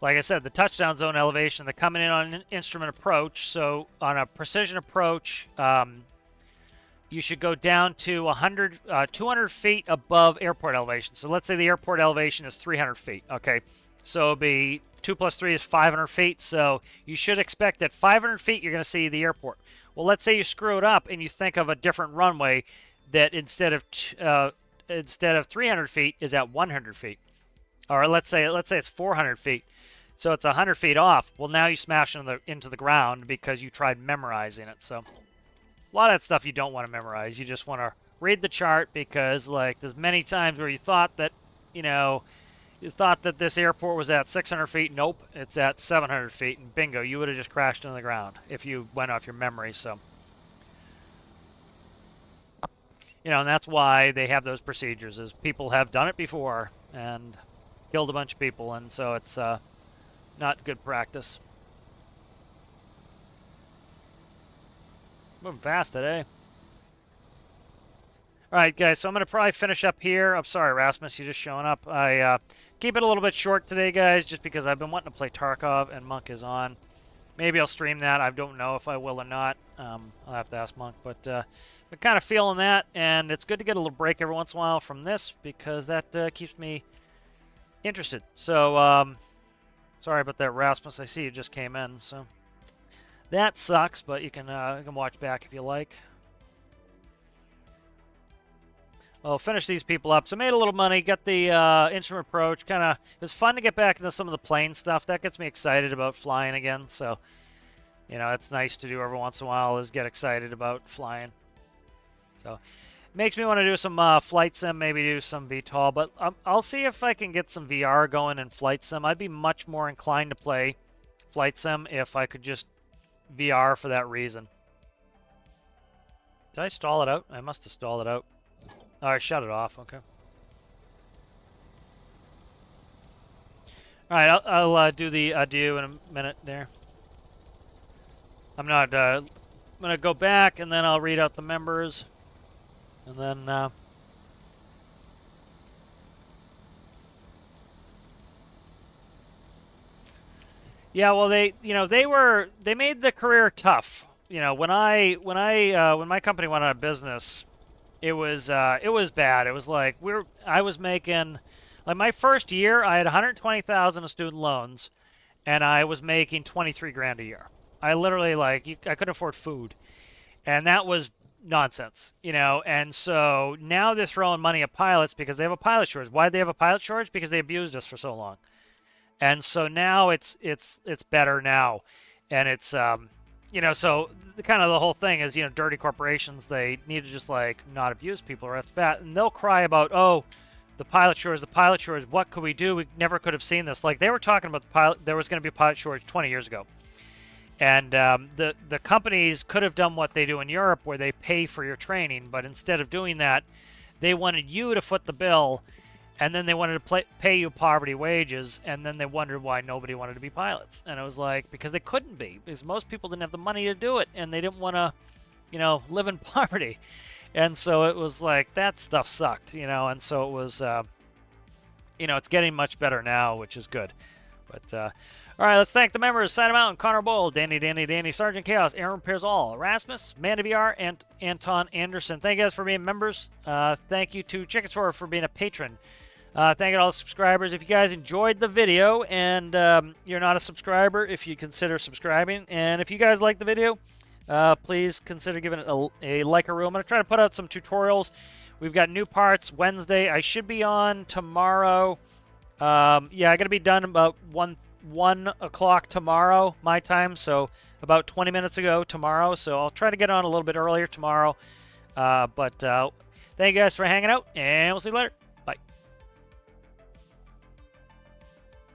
like I said, the touchdown zone elevation. They're coming in on an instrument approach. So on a precision approach, you should go down to 200 feet above airport elevation. So let's say the airport elevation is 300 feet. Okay, so it'll be 2 plus 3 is 500 feet, so you should expect at 500 feet you're going to see the airport. Well, let's say you screw it up and you think of a different runway that instead of 300 feet is at 100 feet. Or let's say it's 400 feet. So it's 100 feet off. Well, now you smash into the ground because you tried memorizing it. So a lot of that stuff you don't want to memorize. You just want to read the chart because, like, there's many times where you thought that, you thought that this airport was at 600 feet. Nope, it's at 700 feet. And bingo, you would have just crashed into the ground if you went off your memory. So, and that's why they have those procedures, is people have done it before and killed a bunch of people. And so it's not good practice. Moving fast today. All right, guys, so I'm going to probably finish up here. I'm sorry, Rasmus, you're just showing up. I keep it a little bit short today, guys, just because I've been wanting to play Tarkov, and Monk is on. Maybe I'll stream that. I don't know if I will or not. I'll have to ask Monk, but I'm kind of feeling that, and it's good to get a little break every once in a while from this because that keeps me interested. So, sorry about that, Rasmus. I see you just came in, so that sucks, but you can watch back if you like. Well, finish these people up. So made a little money, got the instrument approach. It was fun to get back into some of the plane stuff. That gets me excited about flying again. So, it's nice to do every once in a while, is get excited about flying. So, makes me want to do some flight sim, maybe do some VTOL. But I'll see if I can get some VR going in flight sim. I'd be much more inclined to play flight sim if I could just VR for that reason. Did I stall it out? I must have stalled it out. All right, shut it off. Okay. All right, I'll do the adieu in a minute there. I'm going to go back, and then I'll read out the members. And then... yeah, well, they made the career tough. When my company went out of business, it was bad. It was like I was making, like, my first year I had 120,000 of student loans, and I was making 23 grand a year. I literally, I couldn't afford food, and that was nonsense, And so now they're throwing money at pilots because they have a pilot shortage. Why do they have a pilot shortage? Because they abused us for so long. And so now it's better now, and it's so the whole thing is, dirty corporations, they need to just not abuse people right off the bat, and they'll cry about, oh, the pilot shortage, what could we do? We never could have seen this. Like, they were talking about there was going to be a pilot shortage 20 years ago, and the companies could have done what they do in Europe, where they pay for your training, but instead of doing that, they wanted you to foot the bill. And then they wanted to pay you poverty wages, and then they wondered why nobody wanted to be pilots. And it was like, because they couldn't be, because most people didn't have the money to do it, and they didn't want to, live in poverty. And so it was like, that stuff sucked, and so it was, it's getting much better now, which is good. But, all right, let's thank the members: Side Mountain, Connor Bowl, Danny, Sergeant Chaos, Aaron Repairs All, Erasmus, Manda VR, and Anton Anderson. Thank you guys for being members. Thank you to Chicken Store for being a patron. Thank you to all the subscribers. If you guys enjoyed the video and you're not a subscriber, if you consider subscribing. And if you guys like the video, please consider giving it a like or review. I'm going to try to put out some tutorials. We've got new parts Wednesday. I should be on tomorrow. Yeah, I got to be done about 1 o'clock tomorrow, my time. So about 20 minutes ago tomorrow. So I'll try to get on a little bit earlier tomorrow. But thank you guys for hanging out, and we'll see you later.